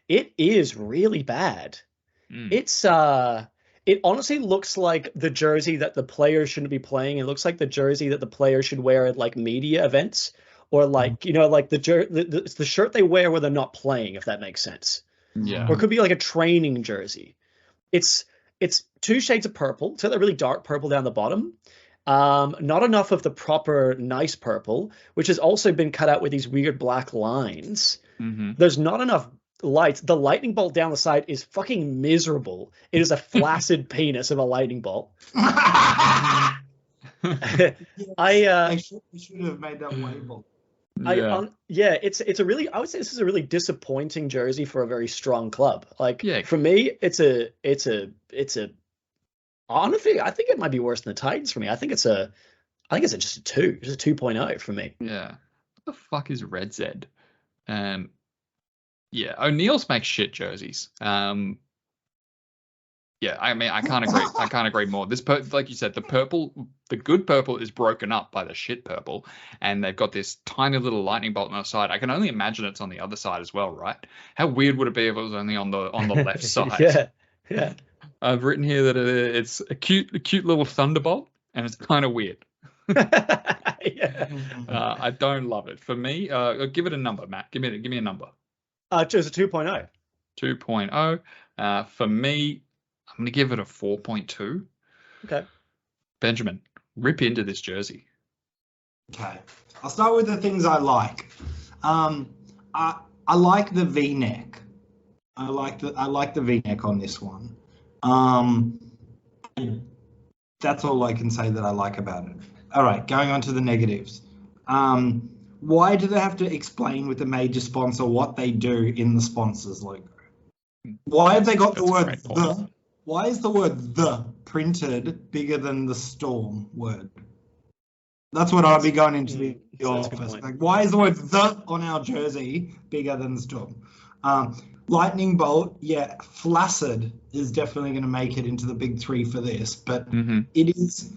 it is really bad. It honestly looks like the jersey that the players shouldn't be playing. It looks like the jersey that the players should wear at like media events, or like like the shirt they wear where they're not playing, if that makes sense. Yeah. Or it could be like a training jersey. It's 2 shades of purple, so they're really dark purple down the bottom. Not enough of the proper nice purple, which has also been cut out with these weird black lines. There's not enough lights. The lightning bolt down the side is fucking miserable. It is a flaccid penis of a lightning bolt. I should have made that label. It's a really, I would say this is a really disappointing jersey for a very strong club. Like for me, it's a honestly, I think it might be worse than the Titans for me. I think it's just a 2, just a 2.0 for me. Yeah. What the fuck is Red Zed? Yeah, O'Neill's make shit jerseys. Yeah, I mean, I can't agree. I can't agree more. This, like you said, the good purple is broken up by the shit purple, and they've got this tiny little lightning bolt on the side. I can only imagine it's on the other side as well, right? How weird would it be if it was only on the left side? Yeah. I've written here that it's a cute little thunderbolt, and it's kind of weird. Yeah. I don't love it. For me, give it a number, Matt. Give me a number. It's a 2.0. 2.0. For me, I'm going to give it a 4.2. Okay. Benjamin, rip into this jersey. Okay. I'll start with the things I like. I like the V-neck. I like the V-neck on this one. That's all I can say that I like about it. All right, going on to the negatives. Why do they have to explain with the major sponsor what they do in the sponsor's logo? Why have they got the word the? Why is the word the printed bigger than the Storm word? That's what I'd be going into the office. Like, why is the word the on our jersey bigger than the Storm? Lightning bolt, yeah, flaccid is definitely going to make it into the big three for this, but it is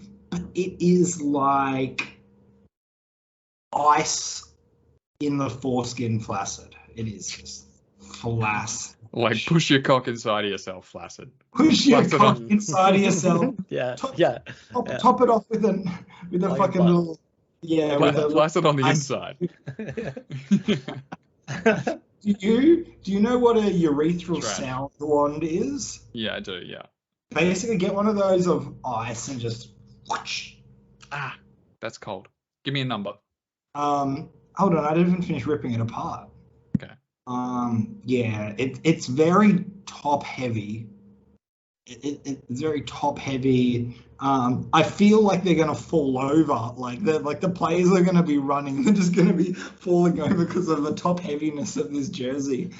like ice in the foreskin flaccid. It is just flaccid. Like push your cock inside of yourself, flaccid. Push your cock inside of yourself. Top it off with a fucking little flaccid on the inside. Do you know what a urethral sound wand is? Yeah, I do. Yeah. Basically, get one of those of ice and just whoosh. That's cold. Give me a number. Hold on, I didn't even finish ripping it apart. Okay. Yeah, it's very top heavy. It's very top heavy. I feel like they're gonna fall over. Like the players are gonna be running. They're just gonna be falling over because of the top heaviness of this jersey.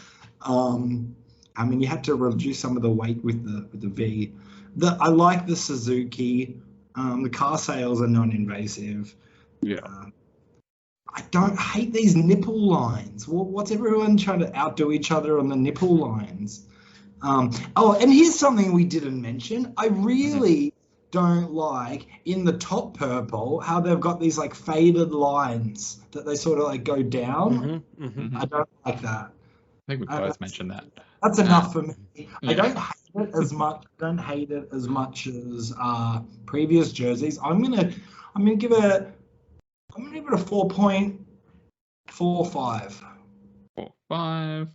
I mean, you had to reduce some of the weight with the V. I like the Suzuki. The car sales are non-invasive. Yeah. I don't hate these nipple lines. What's everyone trying to outdo each other on the nipple lines? And here's something we didn't mention. I really don't like in the top purple how they've got these like faded lines that they sort of like go down. I don't like that. I think we both mentioned that. That's enough for me. Yeah. I don't hate it as much. As previous jerseys. I'm gonna give it a 4.45. 4.5.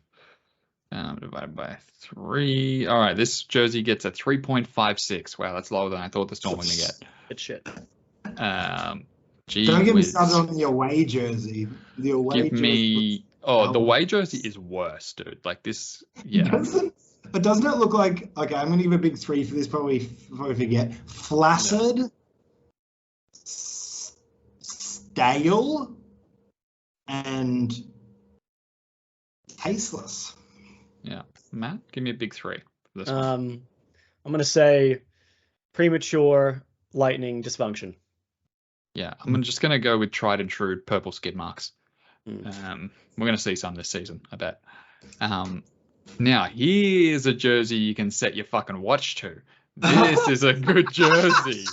Divided by 3. All right, this jersey gets a 3.56. Wow, that's lower than I thought the Storm were going to get. Good shit. Don't get me started on the away jersey. The away jersey. The away jersey is worse, dude. Like this, yeah. But doesn't it look like, okay, I'm going to give a big 3 for this, probably forget. Flaccid, stale, and tasteless. Yeah. Matt, give me a big 3 for this one. I'm going to say premature lightning dysfunction. Yeah, I'm just going to go with tried and true purple skid marks. We're going to see some this season, I bet. Now, here's a jersey you can set your fucking watch to. This is a good jersey.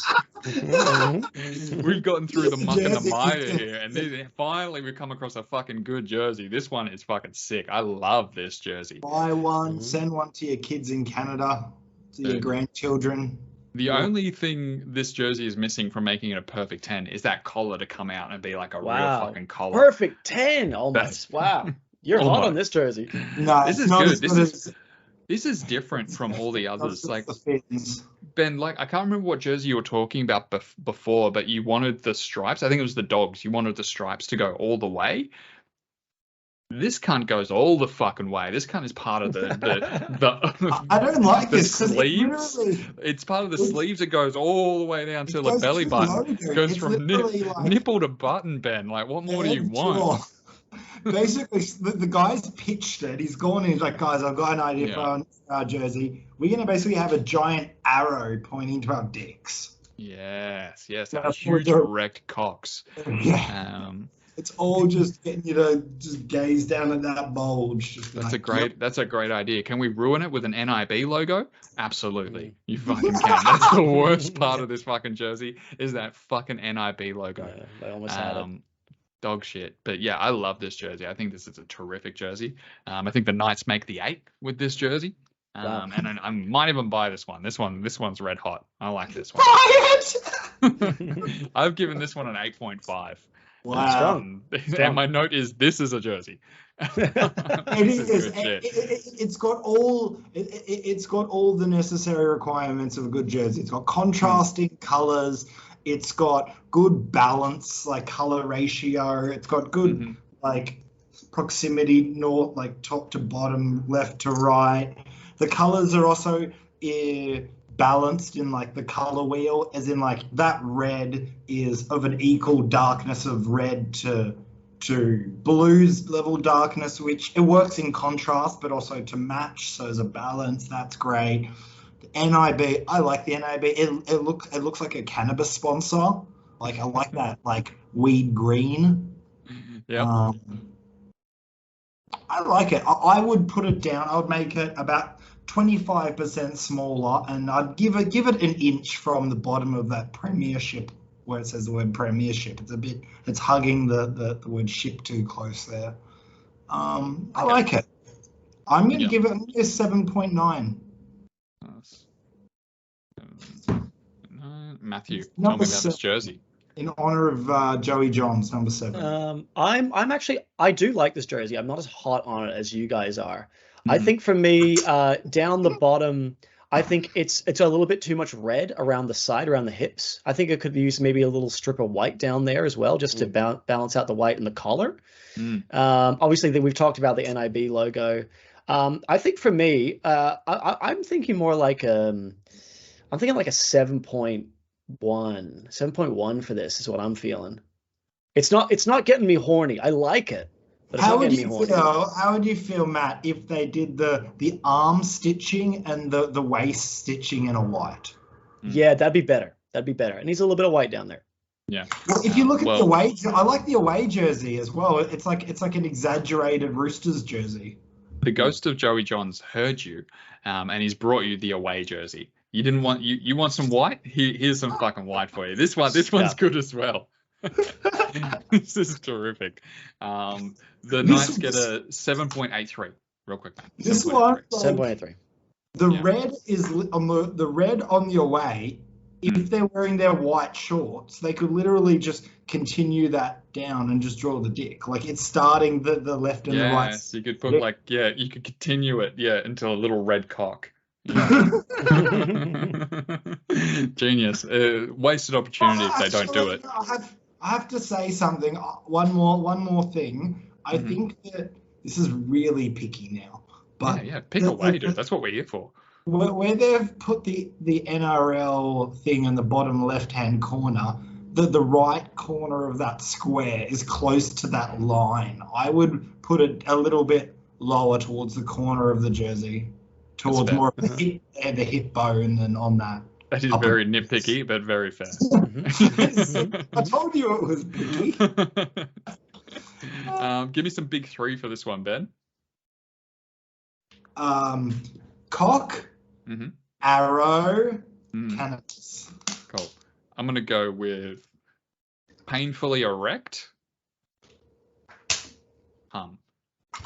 We've gotten through the muck and the mire here, and finally we've come across a fucking good jersey. This one is fucking sick. I love this jersey. Buy one, send one to your kids in Canada, to your grandchildren. The only thing this jersey is missing from making it a perfect 10 is that collar to come out and be like a real fucking collar. Perfect 10, almost. Wow. You're hot on this jersey. No, this is good. This is different from all the others. Like Ben, like I can't remember what jersey you were talking about before, but you wanted the stripes. I think it was the Dogs. You wanted the stripes to go all the way. This cunt goes all the fucking way. This cunt is part of the I don't like the this sleeves. It's part of the sleeves. It goes all the way down to the belly button. It goes from nipple to button, Ben. Like, what more do you want? Basically, the guy's pitched it. He's gone and he's like, guys, I've got an idea for our jersey. We're going to basically have a giant arrow pointing to our dicks. Yes. Huge erect cocks. Yeah. It's all just getting you to just gaze down at that bulge. Just That's like, a great idea. Can we ruin it with an NIB logo? Absolutely. You fucking can. That's the worst part of this fucking jersey is that fucking NIB logo. Yeah, they almost had it. Dog shit. But yeah, I love this jersey. I think this is a terrific jersey. I think the Knights make the 8 with this jersey. Wow. And I might even buy this one. This one's red hot. I like this one. buy it! I've given this one an 8.5. Wow. And my note is this is a jersey. It's got all the necessary requirements of a good jersey. It's got contrasting colors. It's got good balance, like color ratio. It's got good like proximity, like top to bottom, left to right. The colors are also balanced in like the color wheel, as in like that red is of an equal darkness of red to blues level darkness, which it works in contrast but also to match, so there's a balance. That's great. The NIB, I like the NIB. It looks like a cannabis sponsor. Like I like that, like weed green. Yeah. I like it. I would put it down. I would make it about 25% smaller, and I'd give it an inch from the bottom of that premiership where it says the word premiership. It's hugging the word ship too close there. I like it. I'm going to give it a 7.9. Matthew, tell me about this jersey. In honor of Joey Johns, number 7. I'm actually, I do like this jersey. I'm not as hot on it as you guys are. I think for me, down the bottom, I think it's a little bit too much red around the side, around the hips. I think it could use maybe a little strip of white down there as well, just to balance out the white in the collar. Obviously, we've talked about the NIB logo. I think for me, I'm thinking more like I'm thinking like a 7.1. 7.1 for this is what I'm feeling. It's not getting me horny. I like it. But how would you feel, Matt, if they did the arm stitching and the waist stitching in a white? Yeah, that'd be better. It needs a little bit of white down there. Yeah. Well, if you look at the away, I like the away jersey as well. It's like an exaggerated Roosters jersey. The ghost of Joey Johns heard you, and he's brought you the away jersey. You didn't want you want some white? Here's some fucking white for you. This one's good as well. This is terrific. The Knights get a 7.83. Real quick, man. This one, 7.83. The red is on the red on the away. If they're wearing their white shorts, they could literally just continue that down and just draw the dick. Like it's starting the left and the right. Yes, you could put you could continue it, until a little red cock. Genius. Wasted opportunity if they don't do it. I have to say something. One more thing. I think that this is really picky now. But pick away, dude. That's what we're here for. Where they've put the NRL thing in the bottom left-hand corner, the right corner of that square is close to that line. I would put it a little bit lower towards the corner of the jersey, towards more of the hip bone than on that. That is very nitpicky, but very fair. I told you it was picky. Give me some big 3 for this one, Ben. Cock, arrow, cannabis. Cool. I'm going to go with painfully erect.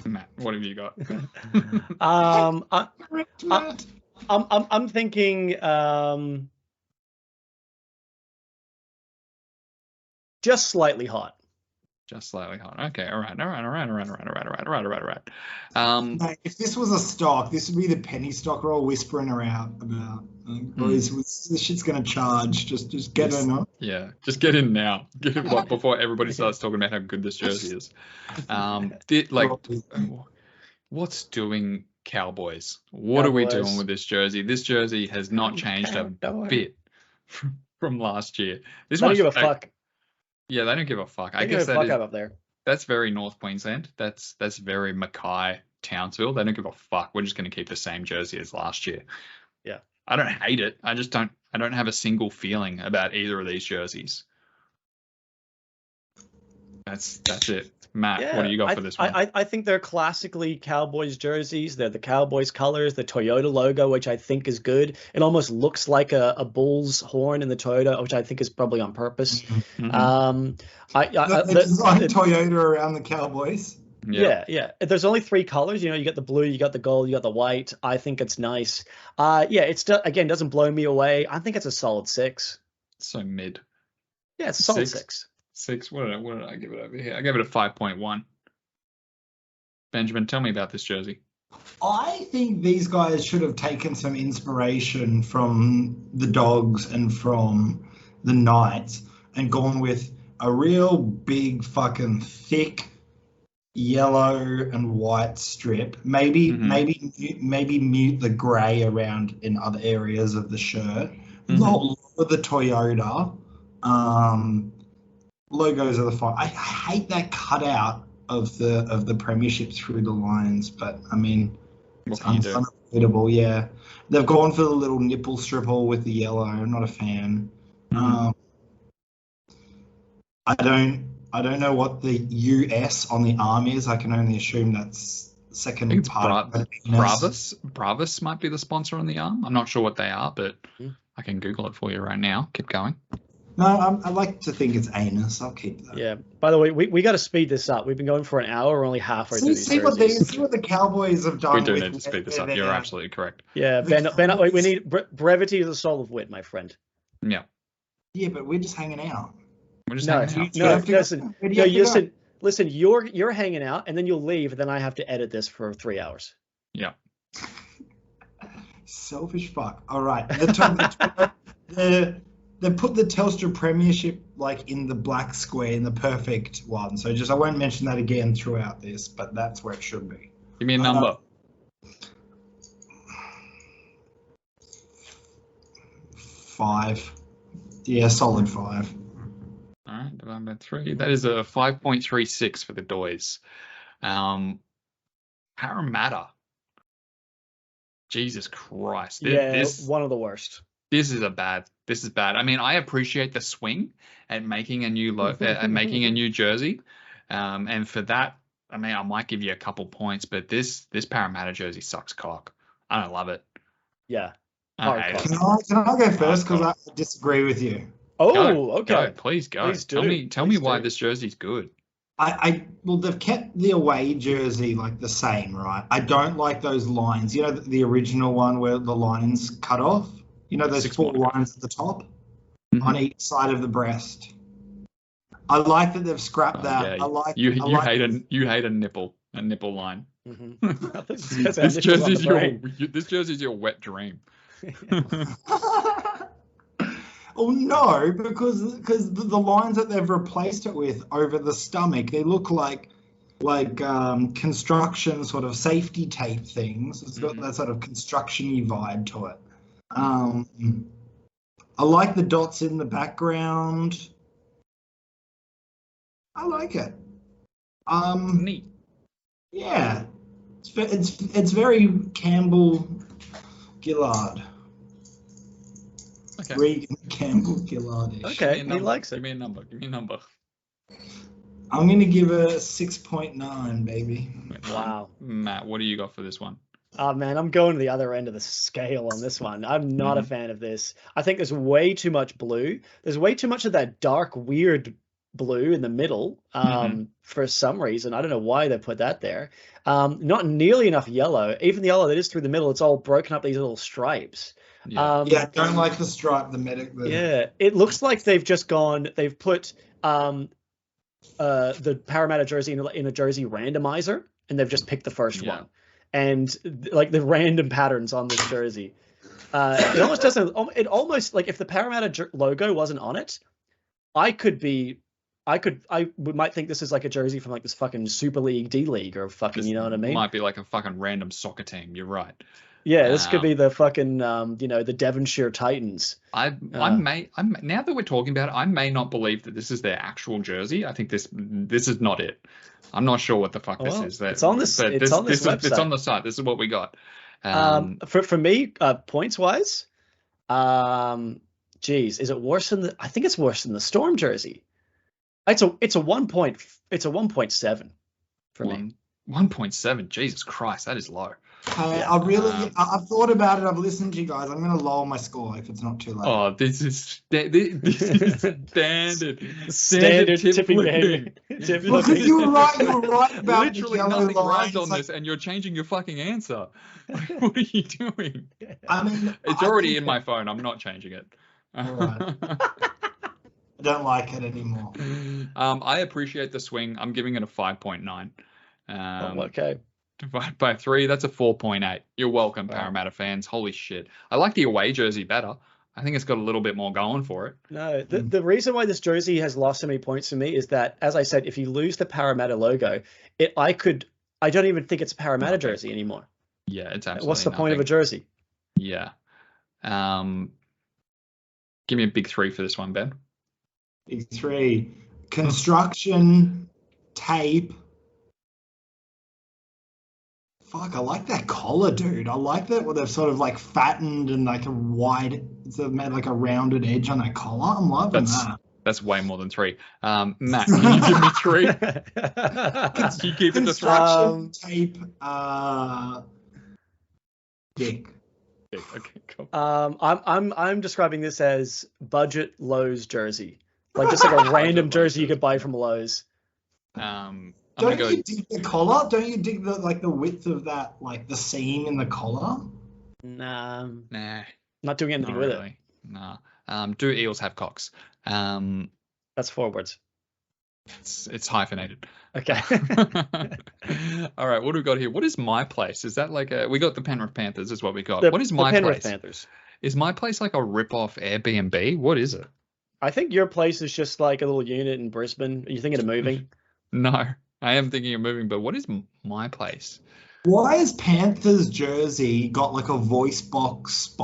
Matt, what have you got? I'm thinking just slightly hot. Just slightly hot. Okay, all right. If this was a stock, this would be the penny stock we're all whispering around about. This shit's gonna charge. Just get in. Yeah, just get in now. Get in before everybody starts talking about how good this jersey is. What's doing Cowboys? What are we doing with this jersey? This jersey has not changed a bit from last year. They don't give a fuck. Yeah, they don't give a fuck. I guess up there. That's very North Queensland. That's very Mackay, Townsville. They don't give a fuck. We're just going to keep the same jersey as last year. Yeah. I don't hate it. I don't have a single feeling about either of these jerseys. That's it. Matt, what do you got for this one? I think they're classically Cowboys jerseys. They're the Cowboys colors, the Toyota logo, which I think is good. It almost looks like a bull's horn in the Toyota, which I think is probably on purpose. The design Toyota around the Cowboys. Yeah. There's only 3 colors. You got the blue, you got the gold, you got the white. I think it's nice. It's again doesn't blow me away. I think it's a solid 6. So mid. Yeah, it's a solid 6. 6. What did I give it over here? I gave it a 5.1. Benjamin, tell me about this jersey. I think these guys should have taken some inspiration from the Dogs and from the Knights and gone with a real big fucking thick yellow and white strip. Maybe mute the grey around in other areas of the shirt. Lower the Toyota. Logos are the fine. I hate that cutout of the premiership through the lines, but I mean, it's unavoidable. Yeah, they've gone for the little nipple stripple with the yellow. I'm not a fan. I don't know what the US on the arm is. I can only assume that's second part. Bravus might be the sponsor on the arm. I'm not sure what they are, but I can Google it for you right now. Keep going. No, I like to think it's anus. I'll keep that. Yeah. By the way, we got to speed this up. We've been going for an hour. We're only halfway through these jerseys. See what the Cowboys have done. We do need to speed this up. You're absolutely correct. Yeah, Ben. We need brevity is the soul of wit, my friend. Yeah. Yeah, but we're just hanging out. We're just hanging out. Listen. You're hanging out, and then you'll leave, and then I have to edit this for 3 hours. Yeah. Selfish fuck. All right. They put the Telstra Premiership in the black square in the perfect one. So I won't mention that again throughout this, but that's where it should be. Give me a number. 5. Yeah, solid 5. All right, divided by 3. That is a 5.36 for the Doys. Parramatta. Jesus Christ. One of the worst. This is bad. I mean, I appreciate the swing at making a new making a new jersey, and for that, I mean, I might give you a couple points, but this Parramatta jersey sucks cock. I don't love it. Yeah. Can I go first because I disagree with you? Okay. Please go. Please tell me why this jersey's good. Well, they've kept the away jersey the same, right? I don't like those lines. You know, the original one where the lines cut off. You know, those 4 lines at the top on each side of the breast. I like that they've scrapped that. Yeah. You hate a nipple line. This jersey's your wet dream. Oh no, because the lines that they've replaced it with over the stomach, they look like construction sort of safety tape things. It's got that sort of construction-y vibe to it. I like the dots in the background. I like it. Neat. Yeah, it's very Campbell Gillard. Okay. Regan Campbell Gillard. Okay, he likes it. Give me a number. I'm gonna give it a 6.9, baby. Wow. Matt, what do you got for this one? Oh man, I'm going to the other end of the scale on this one. I'm not a fan of this. I think there's way too much blue. There's way too much of that dark, weird blue in the middle for some reason. I don't know why they put that there. Not nearly enough yellow. Even the yellow that is through the middle, it's all broken up these little stripes. Yeah, I don't like the stripe, the medic. Yeah, it looks like they've just they've put the Parramatta jersey in a jersey randomizer, and they've just picked the first one. And the random patterns on this jersey, it almost doesn't. It almost if the Parramatta logo wasn't on it, I might think this is like a jersey from this fucking Super League, D League, or fucking, you know what I mean? Might be like a fucking random soccer team. You're right. Yeah, this could be the fucking the Devonshire Titans. I may now that we're talking about it, I may not believe that this is their actual jersey. I think this is not it. I'm not sure what the fuck this is. It's on this. It's on this website. It's on the site. This is what we got. For me, points wise, geez, is it worse than I think it's worse than the Storm jersey. It's a 1.7 for me. 1.7. Jesus Christ, that is low. I've thought about it. I've listened to you guys. I'm going to lower my score if it's not too late. Oh, this is standard tipping flipping. Because you were right about literally the nothing lines, rides on this, and you're changing your fucking answer. What are you doing? I mean, it's already in my phone. I'm not changing it. All right. I don't like it anymore. I appreciate the swing. I'm giving it a 5.9. Okay. Divided by 3, that's a 4.8. You're welcome, Parramatta fans. Holy shit. I like the away jersey better. I think it's got a little bit more going for it. No, the reason why this jersey has lost so many points to me is that, as I said, if you lose the Parramatta logo, I don't even think it's a Parramatta jersey anymore. Yeah, it's absolutely What's the point of a jersey? Yeah. Give me a big 3 for this one, Ben. Big 3. Construction, tape. Fuck, I like that collar, dude. I like that where they've sort of like fattened and like a wide, sort of made like a rounded edge on that collar. I'm loving that. That's way more than 3. Matt, can you give me 3? Can you keep it to 3? Construction, tape, dick. Okay, cool. I'm describing this as budget Lowe's jersey, like just like a random jersey you could buy from Lowe's. Don't you dig the collar? Don't you dig the width of that, like the seam in the collar? Nah. Not doing anything with really. It. Nah. Do eels have cocks? That's forwards. It's hyphenated. Okay. All right, what do we got here? What is my place? Is that like we got the Penrith Panthers is what we got. What is my Penrith place? Panthers. Is my place like a rip-off Airbnb? What is it? I think your place is just like a little unit in Brisbane. Are you thinking of moving? No, I am thinking of moving, but what is my place? Why has Panthers jersey got like a voice box?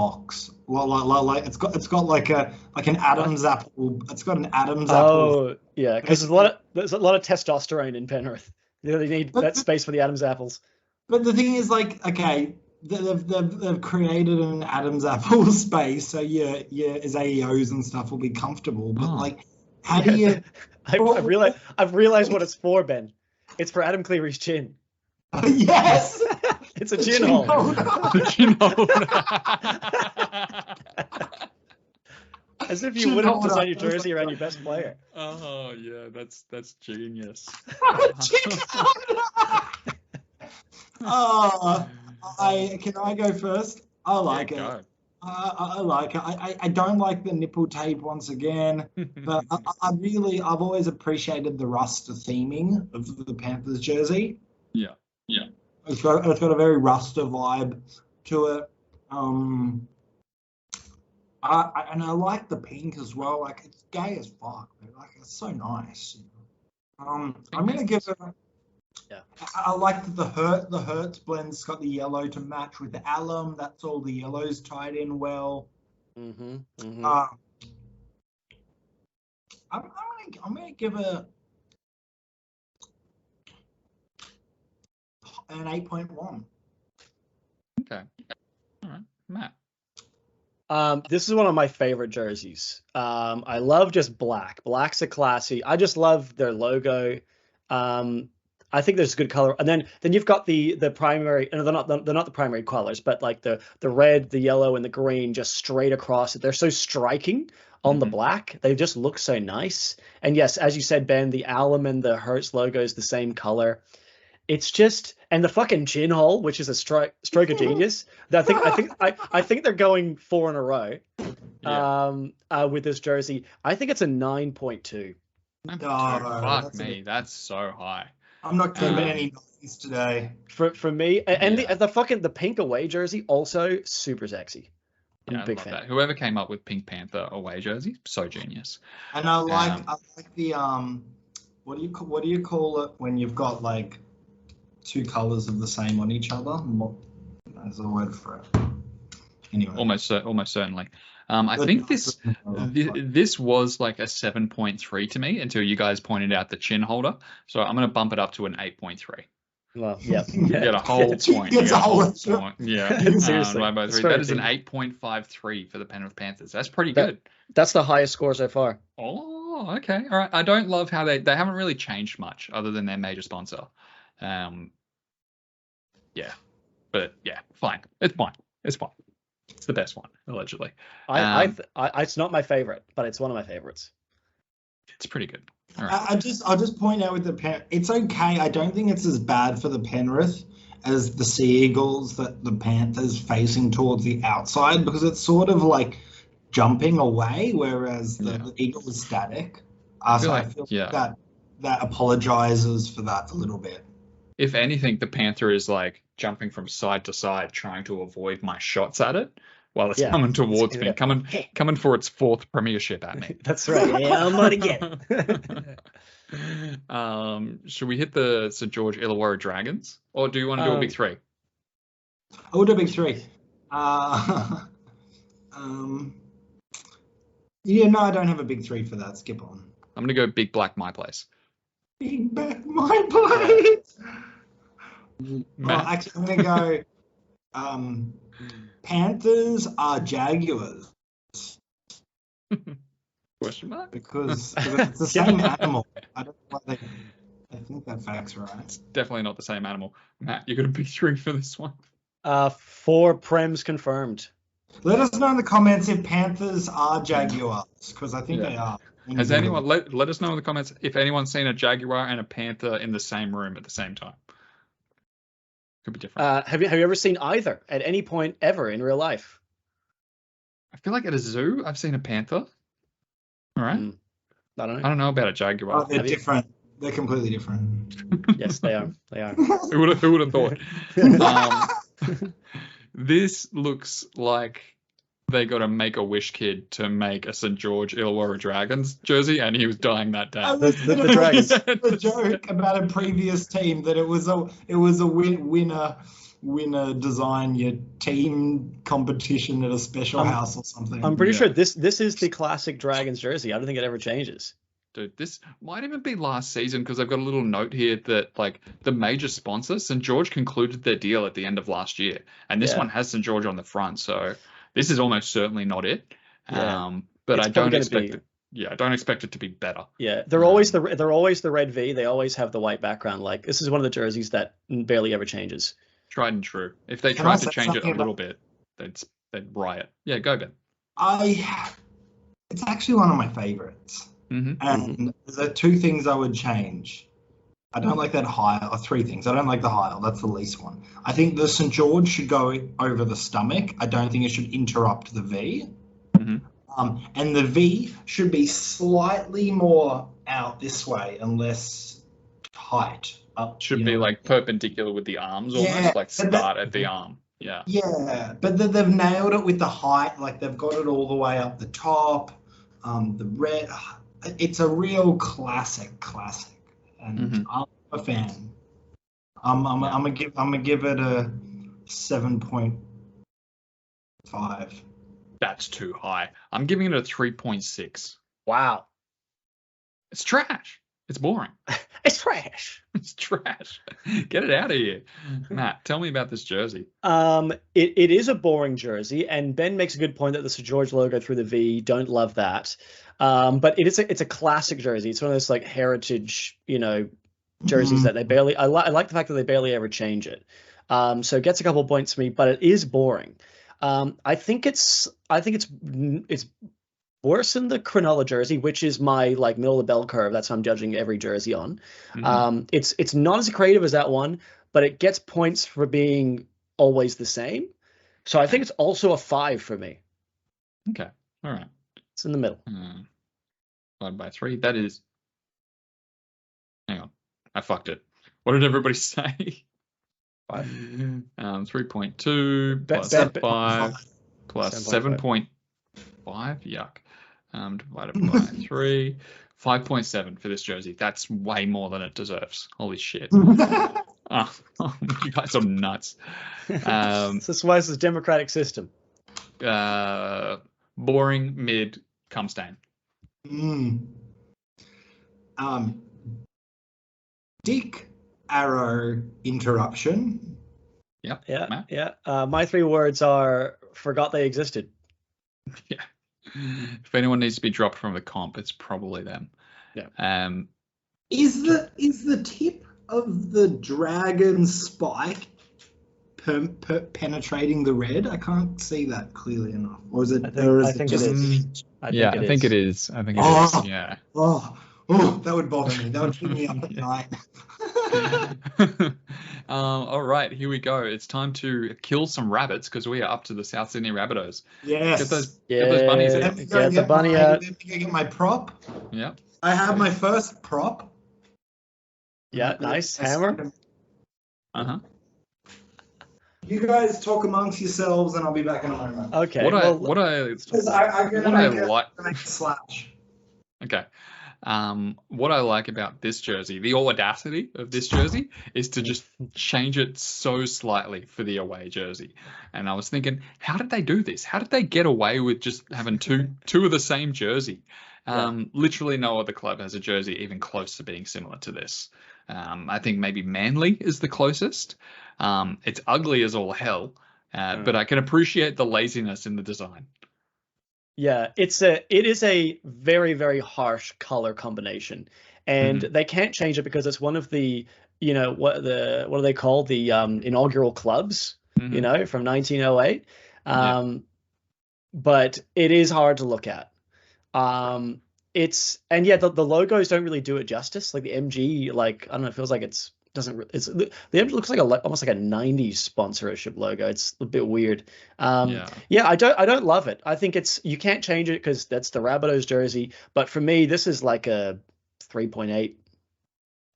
Like it's got like an Adam's apple. It's got an Adam's apple. Oh yeah, because there's a lot of testosterone in Penrith. They need that space for the Adam's apples. But the thing is, like, okay, they've created an Adam's apple space, so your AEOs and stuff will be comfortable. But like, how do you? I've realized what it's for, Ben. It's for Adam Cleary's chin. Yes, it's a chin holder. The chin holder. As if you wouldn't design your jersey around your best player. Oh yeah, that's genius. Can I go first? I like it. I like it. I don't like the nipple tape once again, but I've always appreciated the Rust theming of the Panthers jersey. Yeah. It's got a very Rasta vibe to it. I like the pink as well. Like, it's gay as fuck. Like, it's so nice. I'm gonna give it. Yeah. I like that the Hertz blend's got the yellow to match with the alum. That's all the yellows tied in well. I'm gonna give it an 8.1. Okay. All right, Matt. This is one of my favorite jerseys. I love just black. Black's a classy. I just love their logo. I think there's good color, and then you've got the primary. No, they're not the primary colors, but like the red, the yellow, and the green just straight across it. They're so striking on the black. They just look so nice. And yes, as you said, Ben, the alum and the Hertz logo is the same color. It's just, and the fucking chin hole, which is a stroke of genius. I think they're going 4 in a row. With this jersey, I think it's a 9.2. Fuck me, that's so high. I'm not giving any nines today. For me, and the pink away jersey also super sexy. I'm a big fan. That. Whoever came up with Pink Panther away jersey, so genius. And I like the what do you call it when you've got like two colors of the same on each other? There's a word for it. Anyway, almost certainly. I think this was like a 7.3 to me until you guys pointed out the chin holder. So I'm going to bump it up to an 8.3. Well, yeah. You get a whole point. Yeah. Seriously. That is an 8.53 for the Penrith Panthers. That's pretty good. That's the highest score so far. Oh, Oh, okay. All right. I don't love how they haven't really changed much other than their major sponsor. Yeah. But yeah, fine. It's fine. It's fine. It's the best one, allegedly. It's not my favorite, but it's one of my favorites. It's pretty good. All right. I'll just point out with the it's okay. I don't think it's as bad for the Penrith as the Sea Eagles that the Panthers facing towards the outside, because it's sort of like jumping away, whereas the Eagle is static. I feel like that apologizes for that a little bit. If anything, the Panther is like jumping from side to side, trying to avoid my shots at it while it's coming towards me, coming for its fourth premiership at me. That's right. Yeah, I'm gonna get it. Should we hit the St. George Illawarra Dragons, or do you want to do a big three? I would do a big three. Yeah, no, I don't have a big three for that. Skip on. I'm gonna go Big Black My Place. Big Black My Place. Well, actually, I'm gonna go. Panthers are Jaguars. Question mark? Because it's the same animal. I don't know why I think that fact's right. It's definitely not the same animal. Matt, you're gonna big three for this one. 4 Prems confirmed. Let us know in the comments if Panthers are Jaguars, because I think they are. Has anyone let us know in the comments if anyone's seen a Jaguar and a Panther in the same room at the same time? Could be different. Have you ever seen either at any point ever in real life? I feel like at a zoo I've seen a Panther. All right. I don't know. I don't know about a Jaguar. Oh, they're different. They're completely different. Yes, they are. They are. Who would have thought? This looks like they got a Make-A-Wish kid to make a St. George Illawarra Dragons jersey, and he was dying that day. The Dragons. A joke about a previous team that it was a winner design your team competition at a special house or something. I'm pretty sure this is the classic Dragons jersey. I don't think it ever changes. Dude, this might even be last season, because I've got a little note here that like the major sponsor, St. George, concluded their deal at the end of last year, and this one has St. George on the front, so this is almost certainly not it. But I don't expect it. Yeah, I don't expect it to be better. Yeah, they're always the red V. They always have the white background. Like, this is one of the jerseys that barely ever changes. Tried and true. If they tried to change it a little bit, they'd riot. Yeah, go Ben. It's actually one of my favorites. And there are 2 things I would change. I don't like that high, or 3 things. I don't like the high, that's the least one. I think the St. George should go over the stomach. I don't think it should interrupt the V. And the V should be slightly more out this way and less tight. Should be like perpendicular with the arms, almost like start at the arm. Yeah. Yeah, but they've nailed it with the height. Like, they've got it all the way up the top. The red. It's a real classic, and I'm a fan. I'm gonna give it a 7.5. That's too high. I'm giving it a 3.6. Wow, it's trash. It's boring. It's trash. It's trash. Get it out of here. Matt, tell me about this jersey. It is a boring jersey, and Ben makes a good point that the St. George logo through the V, don't love that. But it's a classic jersey. It's one of those like heritage, jerseys that they barely. I like the fact that they barely ever change it. So it gets a couple of points for me, but it is boring. I think it's worse than the Cronulla jersey, which is my like middle of the bell curve. That's how I'm judging every jersey on. It's not as creative as that one, but it gets points for being always the same. So I think it's also a 5 for me. Okay, all right. It's in the middle. Divided by 3. That is. Hang on, I fucked it. What did everybody say? 5. 3.2 plus 5 plus 7.5. Yuck. Divided by 3. 5.7 for this jersey. That's way more than it deserves. Holy shit. You guys are nuts. That's why it's a democratic system. Boring, mid, cum stain. Dick arrow interruption. Yep. Yeah. My 3 words are forgot they existed. Yeah. If anyone needs to be dropped from the comp, it's probably them. Yeah. Is the tip of the dragon spike penetrating the red? I can't see that clearly enough. Or is it? I think it is. I think it is. Yeah. Oh, that would bother me. That would keep me up at night. All right, here we go. It's time to kill some rabbits because we are up to the South Sydney Rabbitohs. Yes. Get those bunnies out. Get the bunny out. Let me get my prop. Yeah. I have my first prop. Yeah, nice. Hammer. Uh-huh. You guys talk amongst yourselves, and I'll be back in a moment. Okay. I'm gonna make a slash. Okay. What I like about this jersey, the audacity of this jersey, is to just change it so slightly for the away jersey. And I was thinking, how did they do this? How did they get away with just having two of the same jersey? Literally no other club has a jersey even close to being similar to this. I think maybe Manly is the closest. It's ugly as all hell, but I can appreciate the laziness in the design. Yeah, it is a very, very harsh color combination, and they can't change it because it's one of the, what are they called? The inaugural clubs, from 1908. But it is hard to look at. The logos don't really do it justice. Like the MG, I don't know, it feels like the MG looks like almost like a 90s sponsorship logo. It's a bit weird. I don't love it. I think you can't change it because that's the Rabbitohs jersey. But for me, this is like a 3.8.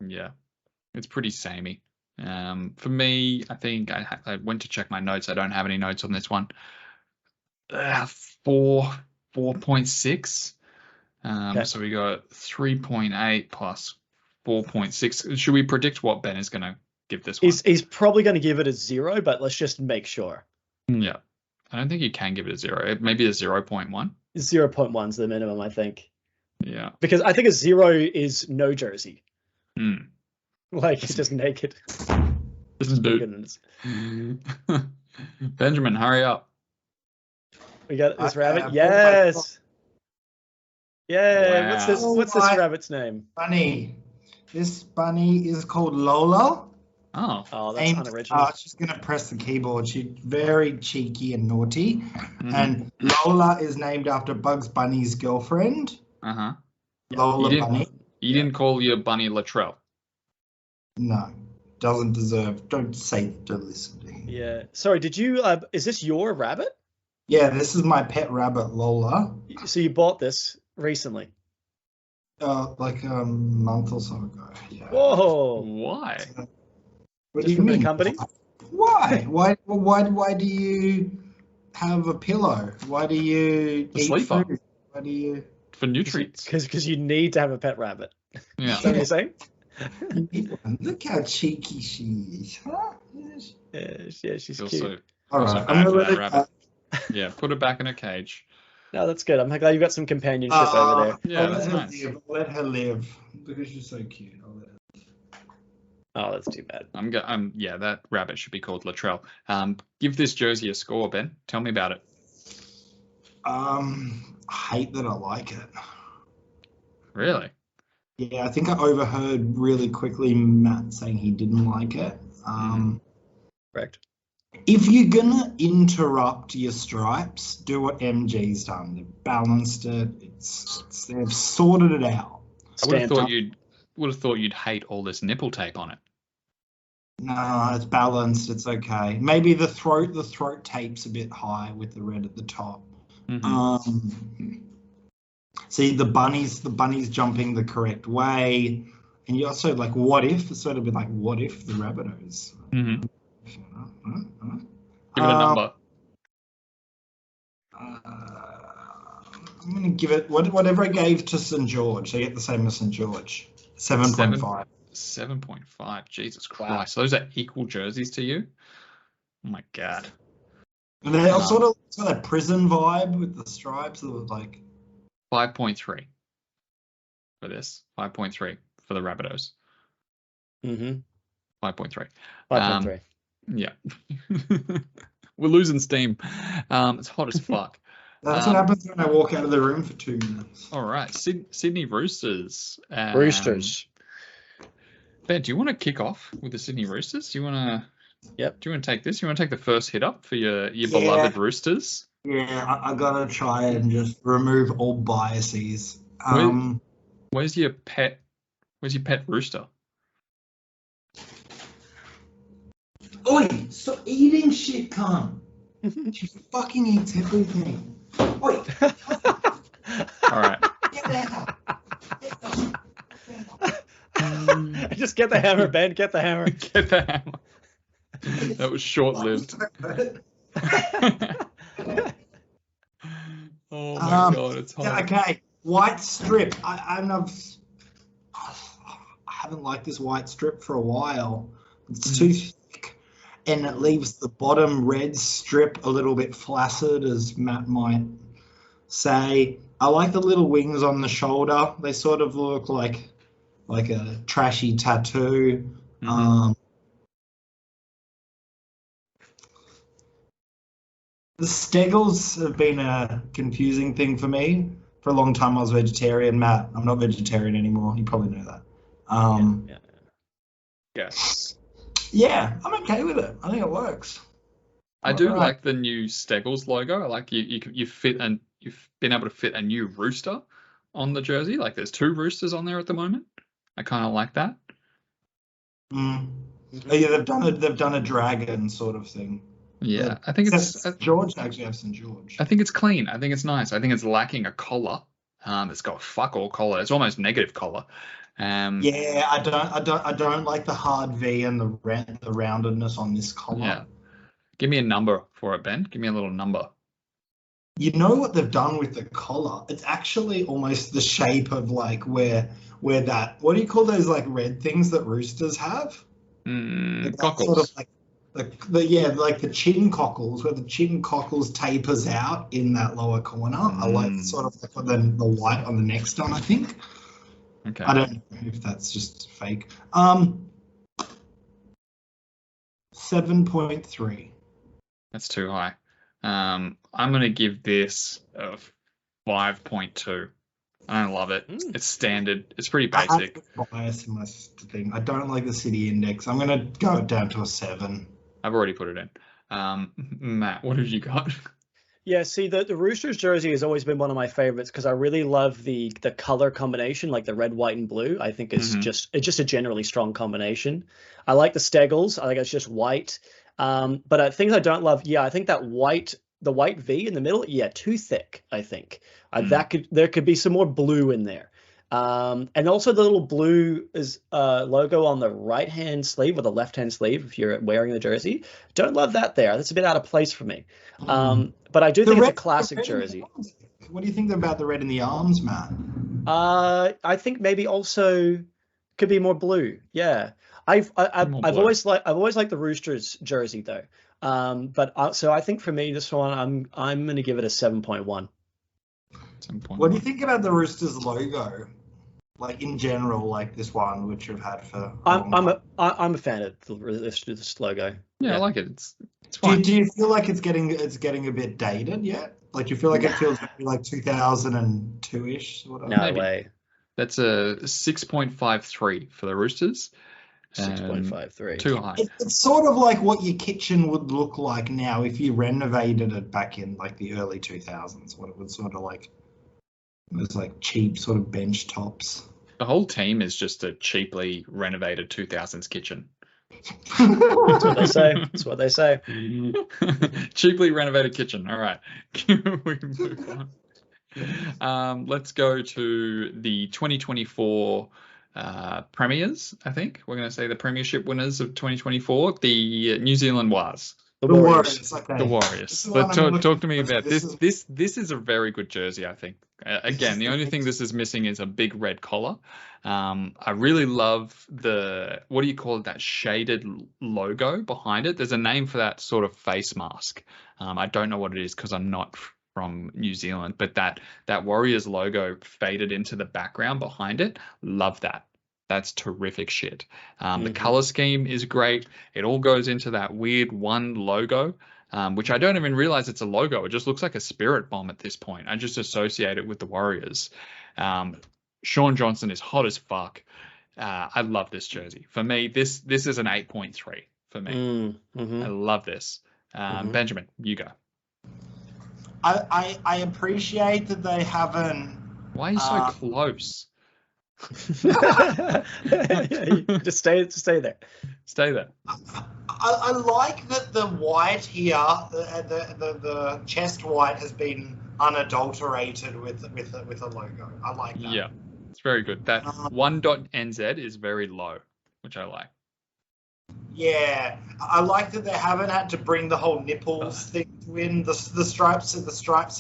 Yeah, it's pretty samey. For me, I think I went to check my notes. I don't have any notes on this one. 4.6. So we got 3.8 plus 4.6. Should we predict what Ben is going to give this one? He's probably going to give it a 0, but let's just make sure. Yeah. I don't think you can give it a 0. Maybe a 0.1. 0.1 is the minimum, I think. Yeah. Because I think a 0 is no jersey. Like, it's just naked. This is dude. Benjamin, hurry up. We got this rabbit. Yes. Yeah. Wow. What's this rabbit's name? Bunny. This bunny is called Lola. Oh, that's unoriginal. She's gonna press the keyboard. She's very cheeky and naughty. And Lola is named after Bugs Bunny's girlfriend. Lola Bunny. You didn't call your bunny Latrell. No, doesn't deserve. Don't say to listen to him. Yeah. Sorry. Did you? Is this your rabbit? Yeah, this is my pet rabbit, Lola. So you bought this recently? Like a month or so ago. Yeah. Whoa! Why? What Just do you from mean? the company? Why? Why do you have a pillow? Why do you eat sleeper? Food? Why do you? For nutrients. Because you need to have a pet rabbit. Yeah. Is that what you're saying? Look how cheeky she is, huh? Yeah, she's cute. So, all right, I'm gonna let it rabbit. Yeah, put her back in a cage. No, that's good. I'm glad you got some companionship over there. Yeah, that's nice. I'll let her live because she's so cute. I'll let her live. Oh, that's too bad. Yeah, that rabbit should be called Latrell. Give this jersey a score, Ben. Tell me about it. I hate that I like it. Really? Yeah, I think I overheard really quickly Matt saying he didn't like it. Correct. If you're gonna interrupt your stripes, do what MG's done. They've balanced it. They've sorted it out. I would have thought you'd hate all this nipple tape on it. No, it's balanced. It's okay. Maybe the throat tape's a bit high with the red at the top. See, the bunny's jumping the correct way, and you also like, what if? It's sort of been like, what if the Rabbitohs? Give it a number. I'm going to give it whatever I gave to St. George. They get the same as St. George. 7.5. 7.5. Jesus Christ. Wow. Those are equal jerseys to you? Oh my God. And they are sort of that prison vibe with the stripes. It was like 5.3 for this. 5.3 for the Rabbitohs. 5.3. 5.3. Yeah. We're losing steam. It's hot as fuck. That's what happens when I walk out of the room for 2 minutes. All right, Sydney Roosters. Roosters. Ben, do you want to kick off with the Sydney Roosters? Do you want to? Yep. Do you want to take this? You want to take the first hit up for your beloved Roosters? Yeah, I gotta try and just remove all biases. Where's your pet? Where's your pet rooster? Oi, stop eating shit, cunt. She fucking eats everything. Oi. All right. Get out. Just get the hammer, Ben. Get the hammer. Get the hammer. That was short-lived. Oh my god, it's hot. Yeah, okay, white strip. I haven't liked this white strip for a while. It's too thick, and it leaves the bottom red strip a little bit flaccid, as Matt might say. I like the little wings on the shoulder. They sort of look like a trashy tattoo. The Steggles have been a confusing thing for me. For a long time, I was vegetarian. Matt, I'm not vegetarian anymore. You probably know that. Yeah, I'm okay with it. I think it works. I do like the new Steggles logo. I like you've been able to fit a new rooster on the jersey. Like there's 2 roosters on there at the moment. I kind of like that. Yeah, they've done a dragon sort of thing. Yeah, I think it's George actually have St. George. I think it's clean. I think it's nice. I think it's lacking a collar. It's got fuck all collar. It's almost negative collar. Yeah, I don't like the hard V and the roundedness on this collar. Yeah. Give me a number for it, Ben. Give me a little number. You know what they've done with the collar? It's actually almost the shape of like where that, what do you call those like red things that roosters have? Cockles. Sort of like the chin cockles, where the chin cockles tapers out in that lower corner. I like sort of like the white on the next one, I think. Okay. I don't know if that's just fake. 7.3. That's too high. I'm going to give this a 5.2. I don't love it. It's standard. It's pretty basic. I have bias in my thing. I don't like the city index. I'm going to go down to a 7. I've already put it in. Matt, what have you got? Yeah, see, the Roosters jersey has always been one of my favorites because I really love the color combination, like the red, white, and blue. I think it's just a generally strong combination. I like the Steggles. I think it's just white. But things I don't love, I think that the white V in the middle, too thick, I think. There could be some more blue in there. And also the little blue logo on the right-hand sleeve or the left-hand sleeve if you're wearing the jersey. Don't love that there. That's a bit out of place for me. But I do think it's a classic jersey. What do you think about the red in the arms, Matt? I think maybe also could be more blue. Yeah. I've always liked the Roosters jersey though. So I think for me this one I'm going to give it a 7.1. 7.1. What do you think about the Roosters logo? Like in general, like this one, which you've had for. I'm a fan of this logo. Yeah, I like it. It's fine. Do you feel like it's getting a bit dated yet? Like you feel like it feels like 2002-ish? No Maybe. way. That's a 6.53 for the Roosters. 6.53. Too high. It's sort of like what your kitchen would look like now if you renovated it back in like the early 2000s. What it was sort of like. It was like cheap sort of bench tops. The whole team is just a cheaply renovated 2000s kitchen. That's what they say. That's what they say. Cheaply renovated kitchen. All right. Can we move on? Let's go to the 2024 premiers, I think. We're going to say the premiership winners of 2024, the New Zealand Wars. The Warriors. Okay. The Warriors. But talk to me about this. This is a very good jersey, I think. Again, the only thing this is missing is a big red collar. I really love what do you call it, that shaded logo behind it. There's a name for that sort of face mask. I don't know what it is because I'm not from New Zealand, but that Warriors logo faded into the background behind it. Love that. That's terrific shit. The color scheme is great. It all goes into that weird one logo. which I don't even realize it's a logo. It just looks like a spirit bomb at this point. I just associate it with the Warriors. Sean Johnson is hot as fuck. I love this jersey. For me, this is an 8.3 for me. I love this. Benjamin, you go. I appreciate that they haven't. Why are you so close? Just stay there. Stay there. I like that the white here, the chest white has been unadulterated with a logo. I like that. Yeah, it's very good. That 1.nz is very low, which I like. Yeah, I like that they haven't had to bring the whole nipples thing in. The stripes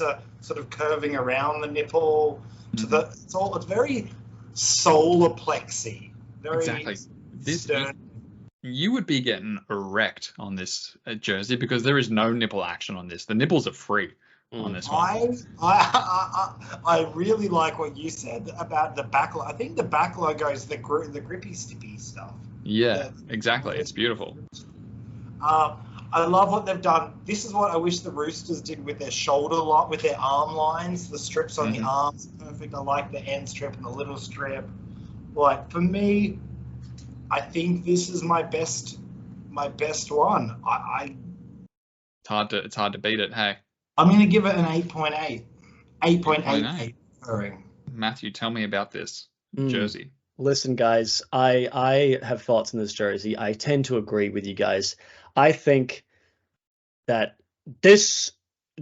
are sort of curving around the nipple to the. It's very solar plexi. Very exactly. This stern. You would be getting erect on this jersey because there is no nipple action on this. The nipples are free on this one. I really like what you said about the back. I think the back logo is the grippy stippy stuff. Yeah, exactly. It's beautiful. I love what they've done. This is what I wish the Roosters did with their with their arm lines. The strips on the arms are perfect. I like the end strip and the little strip. Like, for me, I think this is my best one. It's hard to beat it. Hey, I'm going to give it an 8.8. 8.88. Sorry. Matthew, tell me about this jersey. Listen, guys, I have thoughts on this jersey. I tend to agree with you guys. I think that this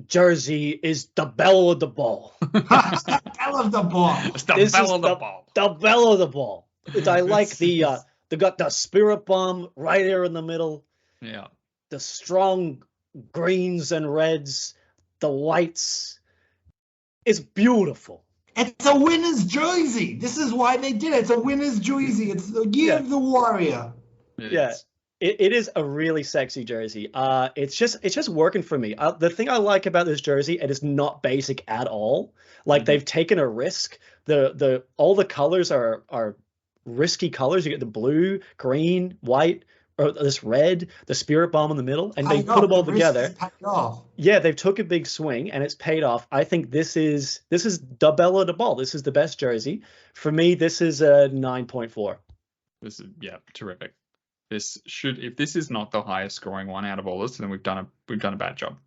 jersey is the belle of the ball. It's the belle of the ball. It's the belle of the ball. The belle of the ball. I like they got the spirit bomb right here in the middle. Yeah. The strong greens and reds, the whites. It's beautiful. It's a winner's jersey. This is why they did it. It's a winner's jersey. It's the year of the Warrior. It is a really sexy jersey. It's just working for me. The thing I like about this jersey, it is not basic at all. Like they've taken a risk. All the colors are risky colors. You get the blue, green, white, or this red, the spirit bomb in the middle, and they put them all together. Yeah, they've took a big swing and it's paid off. I think this is the belle of the ball. This is the best jersey. For me, this is a 9.4. This is terrific. If this is not the highest scoring one out of all this, then we've done a bad job.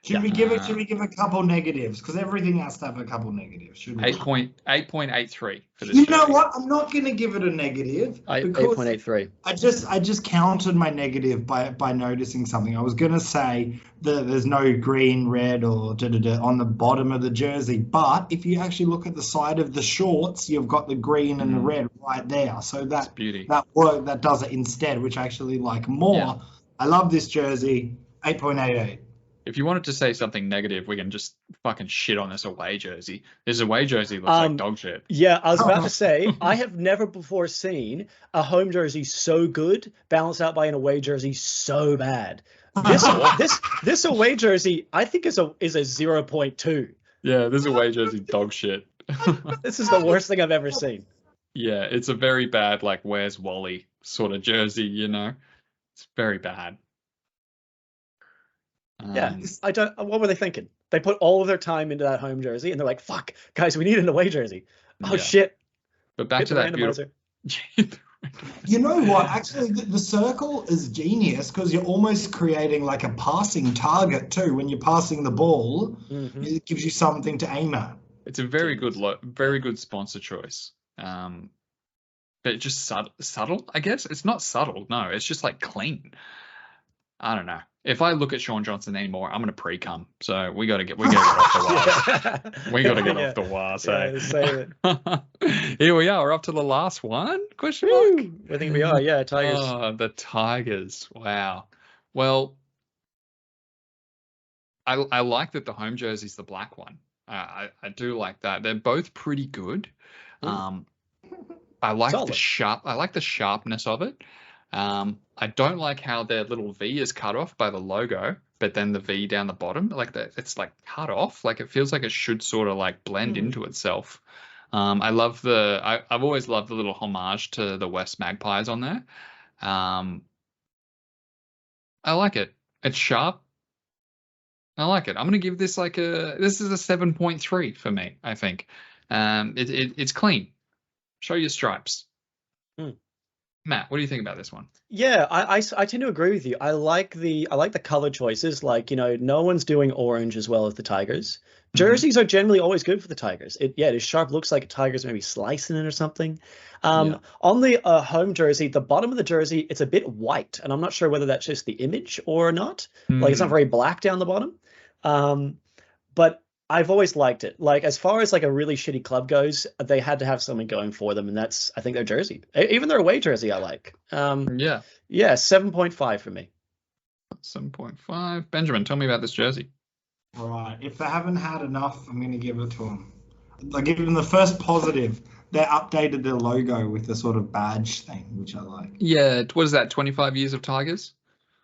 Should we give a couple negatives? Because everything has to have a couple negatives. 8.83 for this. You know what? I'm not going to give it a negative. 8.83. I just counted my negative by noticing something. I was going to say that there's no green, red, or on the bottom of the jersey. But if you actually look at the side of the shorts, you've got the green and the red right there. So that's beauty. That does it instead, which I actually like more. Yeah. I love this jersey. 8.88. If you wanted to say something negative, we can just fucking shit on this away jersey. This away jersey looks like dog shit. Yeah, I was about to say, I have never before seen a home jersey so good balanced out by an away jersey so bad. This away jersey, I think is a 0.2. Yeah, this away jersey dog shit. This is the worst thing I've ever seen. Yeah, it's a very bad, like, where's Wally sort of jersey, you know? It's very bad. What were they thinking? They put all of their time into that home jersey and they're like, fuck, guys, we need an away jersey. Oh, shit. But back to that beautiful. You know what? Actually, the circle is genius because you're almost creating like a passing target too. When you're passing the ball, it gives you something to aim at. It's a very good sponsor choice. But just subtle, I guess. It's not subtle. No, it's just like clean. I don't know. If I look at Sean Johnson anymore, I'm going to pre-cum. So we got to get off the wires. We got to get off the wires. Say it. Here we are. We're up to the last one? Question mark? I think we are. Yeah, Tigers. Oh, the Tigers. Wow. Well, I like that the home jersey's the black one. I do like that. They're both pretty good. I like the sharpness of it. I don't like how their little V is cut off by the logo, but then the V down the bottom, like that, it's like cut off. Like it feels like it should sort of like blend into itself. I've always loved the little homage to the West Magpies on there. I like it. It's sharp. I like it. I'm gonna give this this is a 7.3 for me. I think, it's clean. Show your stripes. Matt, what do you think about this one? Yeah, I tend to agree with you. I like the color choices. Like, no one's doing orange as well as the Tigers. Jerseys are generally always good for the Tigers. It is sharp. Looks like a Tigers maybe slicing it or something. On the home jersey, the bottom of the jersey, it's a bit white, and I'm not sure whether that's just the image or not. Like, it's not very black down the bottom. But I've always liked it. Like, as far as like a really shitty club goes, they had to have something going for them, and that's, I think, their jersey. Even their away jersey, I like. Yeah, 7.5 for me. 7.5. Benjamin, tell me about this jersey. Right. If they haven't had enough, I'm going to give it to them. I'll give them the first positive. They updated their logo with the sort of badge thing, which I like. Yeah, what is that? 25 years of Tigers?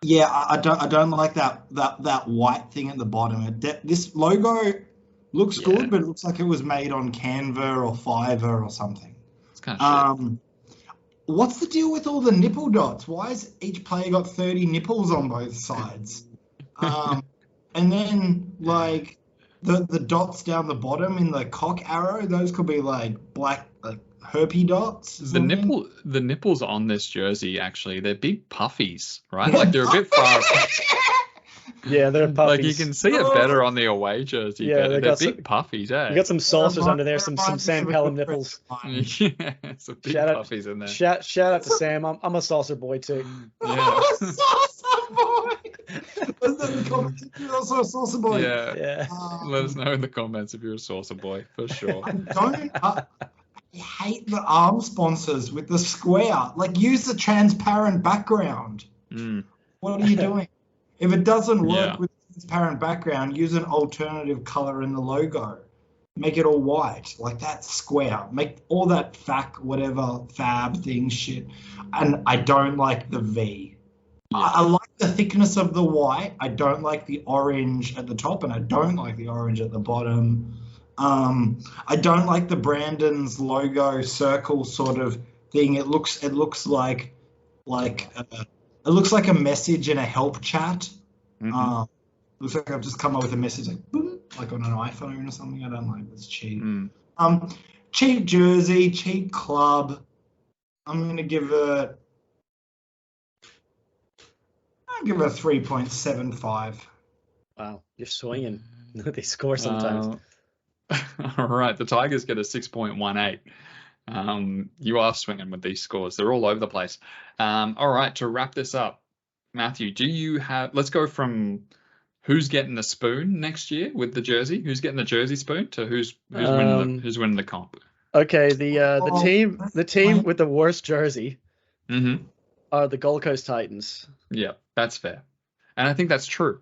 Yeah, I don't like that white thing at the bottom. This logo looks good, but it looks like it was made on Canva or Fiverr or something. It's kind of shit. What's the deal with all the nipple dots? Why has each player got 30 nipples on both sides? And then like the dots down the bottom in the cock arrow, those could be like black, like herpy dots. The nipples on this jersey, actually, they're big puffies, right? Like, they're a bit far. Yeah, they're puffies. Like, you can see it better on the away jersey. Yeah, they're big puffies, eh? You got some saucers under there, some Sam Pelham nipples. Yeah, some big puffies in there. Shout out to Sam. I'm a saucer boy too. Yeah. Saucer boy. You're also a saucer boy. Yeah. Let us know in the comments if you're a saucer boy, for sure. I hate the arm sponsors with the square. Like, use the transparent background. What are you doing? If it doesn't work with transparent background, use an alternative color in the logo. Make it all white, like that square. Make all that fab thing shit. And I don't like the V. I like the thickness of the white. I don't like the orange at the top, and I don't like the orange at the bottom. I don't like the Brandon's logo circle sort of thing. It looks like it looks like a message in a help chat. Looks like I've just come up with a message like boom, like on an iPhone or something. I don't like it. It's cheap. Cheap jersey, cheap club. I'm gonna give it. I'll give it a 3.75. Wow, you're swinging. They score sometimes. All right, the Tigers get a 6.18. You are swinging with these scores. They're all over the place. All right, to wrap this up, Matthew, do you have? Let's go from who's getting the spoon next year with the jersey. Who's getting the jersey spoon to who's winning the comp? Okay, the team with the worst jersey are the Gold Coast Titans. Yeah, that's fair, and I think that's true.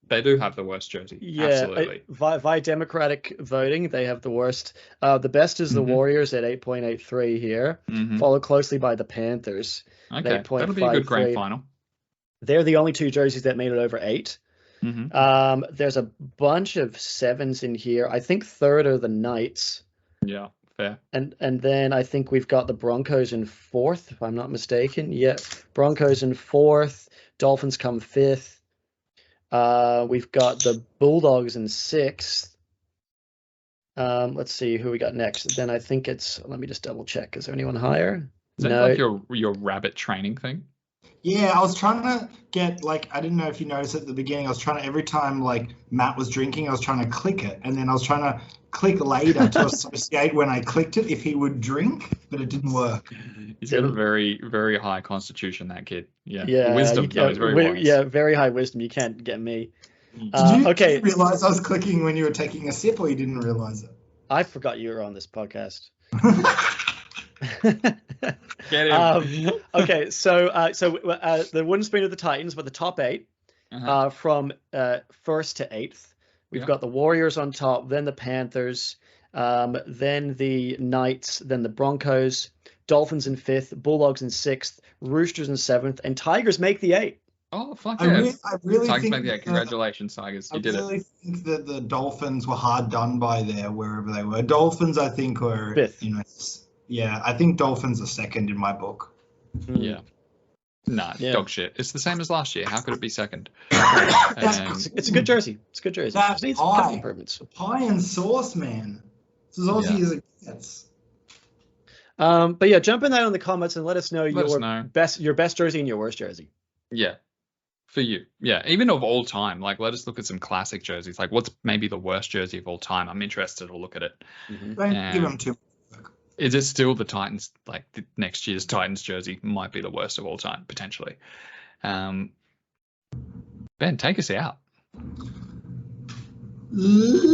They do have the worst jersey. Yeah, absolutely. Via democratic voting, they have the worst. The best is the Warriors at 8.83 here, followed closely by the Panthers. Okay, that'll be a good grand final. They're the only two jerseys that made it over 8. There's a bunch of 7s in here. I think third are the Knights. Yeah, fair. And then I think we've got the Broncos in 4th, if I'm not mistaken. Yeah, Broncos in 4th. Dolphins come 5th. We've got the Bulldogs in 6th. Let's see who we got next. Then I think let me just double check. Is there anyone higher? Is that like your rabbit training thing? Yeah, I was trying to get, like, I didn't know if you noticed at the beginning, I was trying to, every time, like, Matt was drinking, I was trying to click it, and then I was trying to click later to associate when I clicked it if he would drink, but it didn't work. He's got a very, very high constitution, that kid. Yeah. Wisdom, though, he's very wise. Yeah, very high wisdom. You can't get me. Did you realize I was clicking when you were taking a sip, or you didn't realize it? I forgot you were on this podcast. Get him. Okay, so the wooden spoon of the Titans, but the top 8 from 1st to 8th. We've got the Warriors on top, then the Panthers, then the Knights, then the Broncos, Dolphins in 5th, Bulldogs in 6th, Roosters in 7th, and Tigers make the 8. Oh, fuck yeah. I really Tigers think make the 8. Congratulations, Tigers. You did it. I really think that the Dolphins were hard done by there, wherever they were. Dolphins, I think, were 5th. Yeah, I think Dolphins are 2nd in my book. Yeah. Nah, dog shit. It's the same as last year. How could it be second? It's a good jersey. It's a good jersey. That It needs a couple improvements. Pie and sauce, man. It's as Aussie as it gets. But yeah, jump in that in the comments and let us know your best jersey and your worst jersey. Yeah. For you. Yeah. Even of all time. Like, let us look at some classic jerseys. Like, what's maybe the worst jersey of all time? I'm interested to look at it. Don't give them too much. Is it still the Titans? Like, next year's Titans jersey might be the worst of all time, potentially. Ben, take us out. Ladies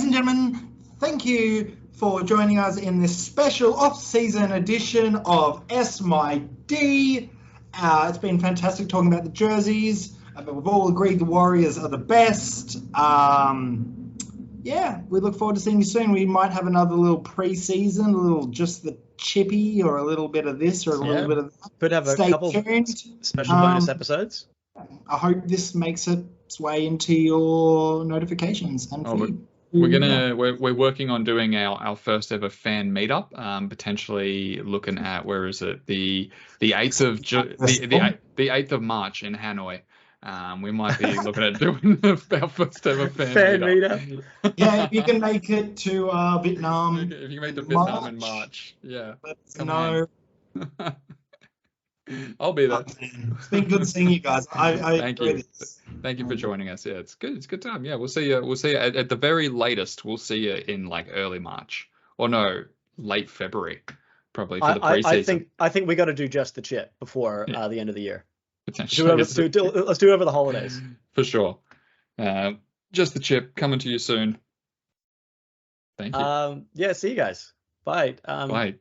and gentlemen, thank you for joining us in this special off-season edition of S My D. It's been fantastic talking about the jerseys. We've all agreed the Warriors are the best. Yeah, we look forward to seeing you soon. We might have another little pre-season, a little just the chippy, or a little bit of this, or a little bit of that. Could have a couple special bonus episodes. I hope this makes its way into your notifications and feed. We're working on doing our first ever fan meetup. Potentially looking at, where is it, the 8th of March in Hanoi. We might be looking at doing our first ever fan meetup. Yeah, if you can make it to Vietnam. If you can make it to Vietnam in March, yeah. Let us know. I'll be there. It's been good seeing you guys. Thank you. Thank you for joining us. Yeah, it's good. It's a good time. Yeah, we'll see you. We'll see you at the very latest. We'll see you in like early March, or no, late February, probably for the preseason. I think we got to do just the chip before the end of the year. Potentially. Let's do it over the holidays. For sure. Just the chip coming to you soon. Thank you. Yeah, see you guys. Bye. Bye.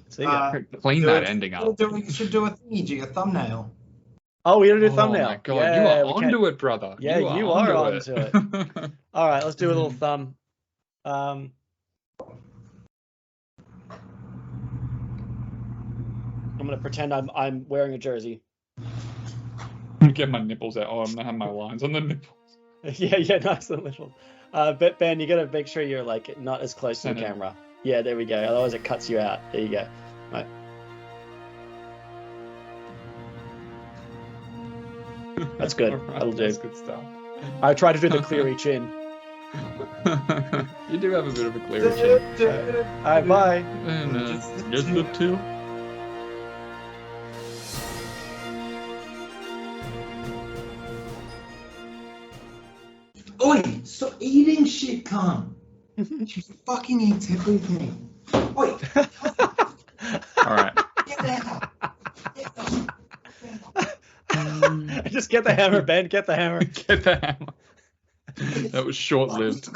See you. Clean that ending up. We should do a thingy, a thumbnail. Oh, we gotta do a thumbnail. Oh my god, yeah, you are onto it, brother. Yeah, you are onto it. All right, let's do a little thumb. I'm gonna pretend I'm wearing a jersey. Get my nipples out. Oh, I'm gonna have my lines on the nipples. yeah, nice little nipples. But Ben, you gotta make sure you're like not as close to the camera. Yeah, there we go. Otherwise, it cuts you out. There you go. Right. That's good. Right, That'll do. That's good stuff. I tried to do the cleary chin. You do have a bit of a cleary chin. All right, bye. And just the two. Oi, stop eating shit, cunt. She fucking eats everything. Oi. All right. Get out. Just get the hammer, Ben. Get the hammer. Get the hammer. That was short-lived.